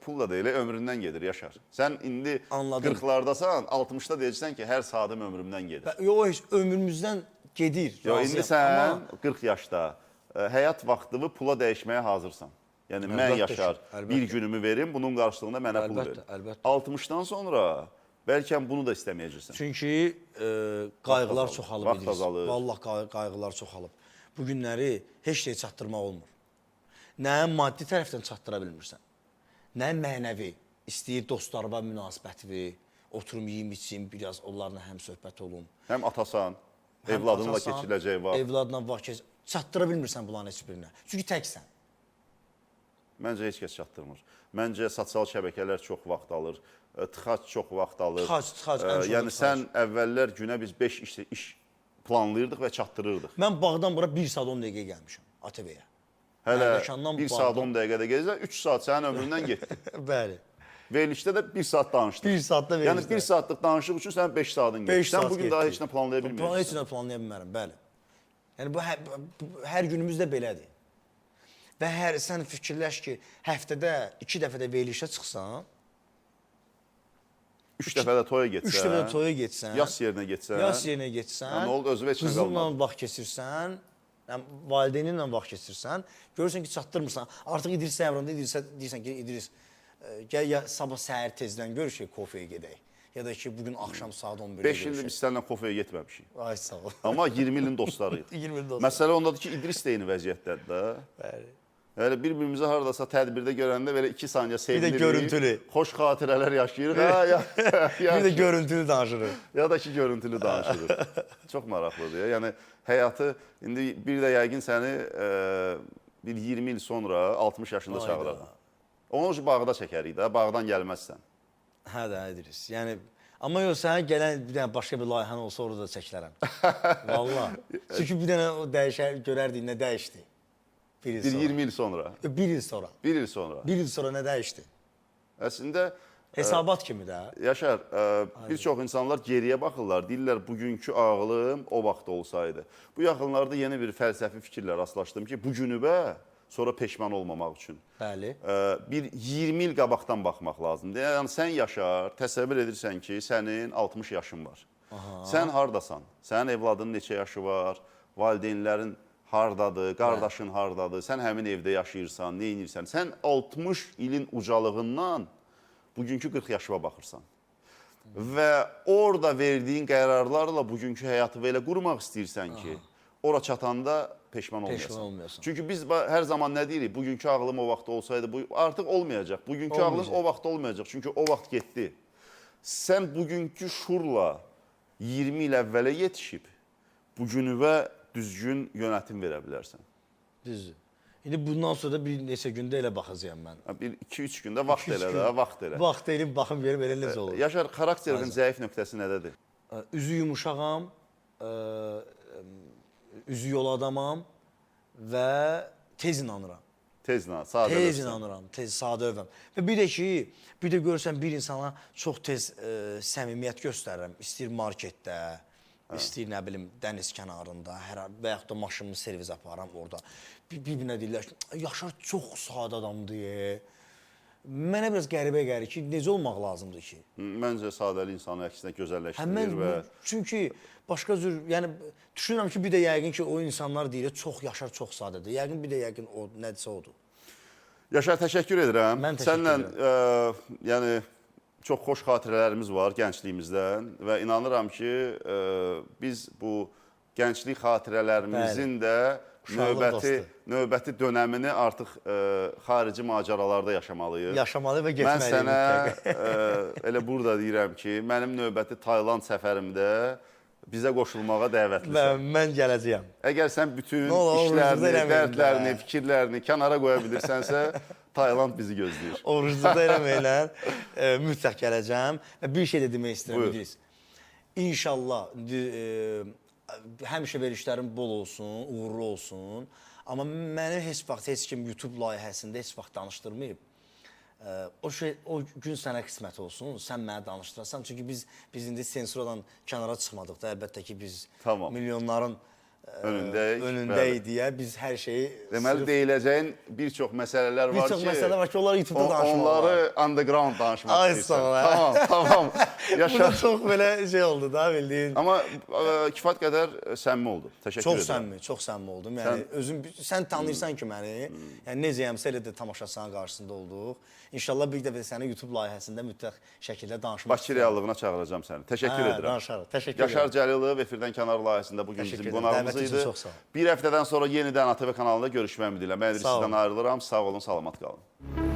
Pul da deyil, ömründən gedir, Yaşar. Sən indi 40-lardasan, 60-da deyəcəksən ki, hər saatim ömrümdən gedir. Yox, ömrümüzdən gedir. İndi sən 40 yaşda həyat vaxtını pula dəyişməyə hazırsan. Yəni, mən Yaşar, bir günümü verim, bunun qarşılığında mənə pul verin. 60-dan sonra bəlkə bunu da istəməyəcəksən. Çünki qayğılar çoxalıb. Vaxt azalır. Vallahi qayğılar çoxalıb. Bu günləri heç şey çatdırmaq olmur. Nə maddi tərəfdən çatdıra bilmirsən, nə mənəvi, istəyir dostlarıma münasibəti, oturum, yiyim, içim, biraz onlarla həm söhbət olum. Həm atasan, evladınla keçiriləcək vaxt. Evladla vaxt çatdıra bilmirsən bunların heç birinə. Çünki təksən. Məncə heç kəs çatdırmır. Məncə sosial şəbəkələr çox vaxt alır, tıxac çox vaxt alır. Tıxac, ən çox Yəni sən əvvəllər günə biz 5 iş planlayırdıq və çatdırırdıq. Mən bağdan bura 1 saat 10 dəqiqə gəlmişəm ATV-yə. Hələ Məkandan 1 saat 10 dəqiqədə gəzsən, 3 saat sənin ömründən getdi. Bəli. Verilişdə də 1 saat danışdıq. 1 saatda verilişdə. Yəni 1 saatlıq danışıq üçün sənin 5 saatın getdi. Sən bugün daha heç nə planlaya bilmirsən. Heç nə planlaya bilmərəm, bəli. Yəni bu hər günümüzdə belədir. Və sən fikirləş ki, həftədə 2 dəfə də verilişə çıxsan, 3 dəfə də toya getsən, 3 dəfə də toya getsən, yas yerinə getsən, nə oldu, özünə heç nə qalmadı. Qızınla vaxt keçirsən, valideyninlə vaxt keçirsən, görürsən ki, çatdırmırsan. Artıq İdris əmrində deyirsən ki, İdris, gəl ya sabah səhər tezdən görüşək, kofeyə gedək. Ya da ki, bugün axşam saat 11-də 5 ildir biz səninlə kofeyə getməmişik. Ay, sağ ol. Amma 20 ilin dostlarıyıq. 20 ilin dostlarıyıq. Məsələ ondadır ki, İdris də eyni vəziyyətdədir də. Bəli. Yəni bir-birimizi haradasa tədbirdə görəndə belə 2 saniyə sevinirik. Bir də görüntülü. Xoş xatirələr yaşayırıq. Bir də görüntülü danışırıq. Ya da ki, görüntülü danışırıq. Çox maraqlıdır. Yəni həyatı indi bir də yəqin səni bir 20 il sonra 60 yaşında çağırarım. Onun üçün bağda çəkərik də, bağdan gəlməzsən. Hə də, İdris. Yəni, amma yox, sənə gələn bir dənə başqa bir layihən olsa orada da çəkilərəm. Valla. Çünki bir dənə o görərdik, nə dəyişdi. Bir 20 il sonra. 1 il sonra. 1 il sonra. 1 il sonra nə dəyişdi? Əslində Hesabat kimi də. Yaşar, bir çox insanlar geriyə baxırlar, deyirlər bugünkü ağlım o vaxt olsaydı. Bu yaxınlarda yeni bir fəlsəfi fikirlə rastlaşdım ki, bu günübə sonra peşman olmamaq üçün. Bəli. Bir 20 il qabaqdan baxmaq lazımdır. Yəni sən Yaşar, təsəvvür edirsən ki, sənin 60 yaşın var. Sən hardasan? Sənin evladının neçə yaşı var? Valideynlərin hardadır? Qardaşın hardadır? Sən həmin evdə yaşayırsan, nə edirsən? Sən 60 ilin ucalığından bugünkü 40 yaşına baxırsan. Və orada verdiyin qərarlarla bugünkü həyatı belə qurmaq istəyirsən ki, ora çatanda peşman olmayasan. Çünki biz hər zaman nə deyirik? Bugünkü ağlım o vaxt olsaydı, artıq olmayacaq. Bugünkü ağlım o vaxt olmayacaq. Çünki o vaxt getdi. Sən bugünkü şurla 20 il əvvələ yetişib, bugünüvə düzgün yönetim verə bilərsən. Düzdür. İndi bundan sonra da bir neçə gündə elə baxacağam mən. Bir 2-3 gündə vaxt elə də, vaxt elə. Vaxt elib, baxım verim, elə necə olur. Yaşar, xarakterimin zəif nöqtəsi nədədir? Üzü yumuşağam, üzü yol adamam və tez inanıram. Tez inanıram, tez sadə övəm. Və bir də ki, bir də görürsən bir insana çox tez səmimiyyət göstərirəm. İstəyir marketdə, istəyir nə bilim dəniz kənarında, və yaxud da maşınımı servis aparam orada. Bir-birinə deyirlər ki, Yaşar çox sadə adamdır. Mənə biraz qəribə gəlir ki, necə olmaq lazımdır ki? Məncə sadəli insanı əksinə gözəlləşdirir və... Çünki başqa cür, yəni düşünürəm ki, bir də yəqin ki, o insanlar deyir, çox Yaşar çox sadədir. Yəqin bir də yəqin o nədirsə odur. Yaşar, təşəkkür edirəm. Mən təşəkkür edirəm. Yəni, çox xoş xatirələrimiz var gəncliyimizdən və inanıram ki, biz bu gənclik xatirələrimizin də növbəti dönəmini artıq xarici macəralarda yaşamalıyıq. Yaşamalı və getməliyik. Mən sənə elə burada deyirəm ki, mənim növbəti Tayland səfərimdə bizə qoşulmağa dəvətlisən. Mən gələcəyəm. Əgər sən bütün işlərini, dərdlərini, fikirlərini kənara qoya bilirsənsə, Tayland bizi gözləyir. Orucda da eləməklər, mütləq gələcəm. Və bir şey də demək istəyirəm, İdris. İnşallah, həmişə verilişlərim bol olsun, uğurlu olsun. Amma məni heç vaxt, heç kim YouTube layihəsində heç vaxt danışdırmayıb. O gün sənə qismət olsun, sən mənə danışdırasan. Çünki biz indi sensuradan kənara çıxmadıq da, əlbəttə ki, biz milyonların önündəyik deyə biz hər şeyi... Deməli, deyiləcəyin bir çox məsələlər var ki... Bir çox məsələ var ki, onları YouTube'da danışmaq var. Onları underground danışmaq istəyirsən. Ay, sağ ol. Tamam. Bu da çox belə şey oldu da, bildiyin. Amma kifayət qədər səmimi oldu. Təşəkkür edirəm. Çox səmimi oldum. Yəni, sən tanıyırsan ki məni. Yəni, necəyəmsə elə də tamaşaçının qarşısında olduq. İnşallah bir dəfə səni YouTube layihəsində mütləq şəkildə danışmaq Bakı reallığına çağıracağım səni. Təşəkkür edirəm. Danışarıq. Təşəkkür edirəm. Yaşar Cəlilov efirdən kənar layihəsində bugün bizim qonağımız idi. Bir həftədən sonra yenidən ATV kanalında görüşmək ümidi ilə. Mən sizdən ayrılıram. Sağ olun, salamat qalın.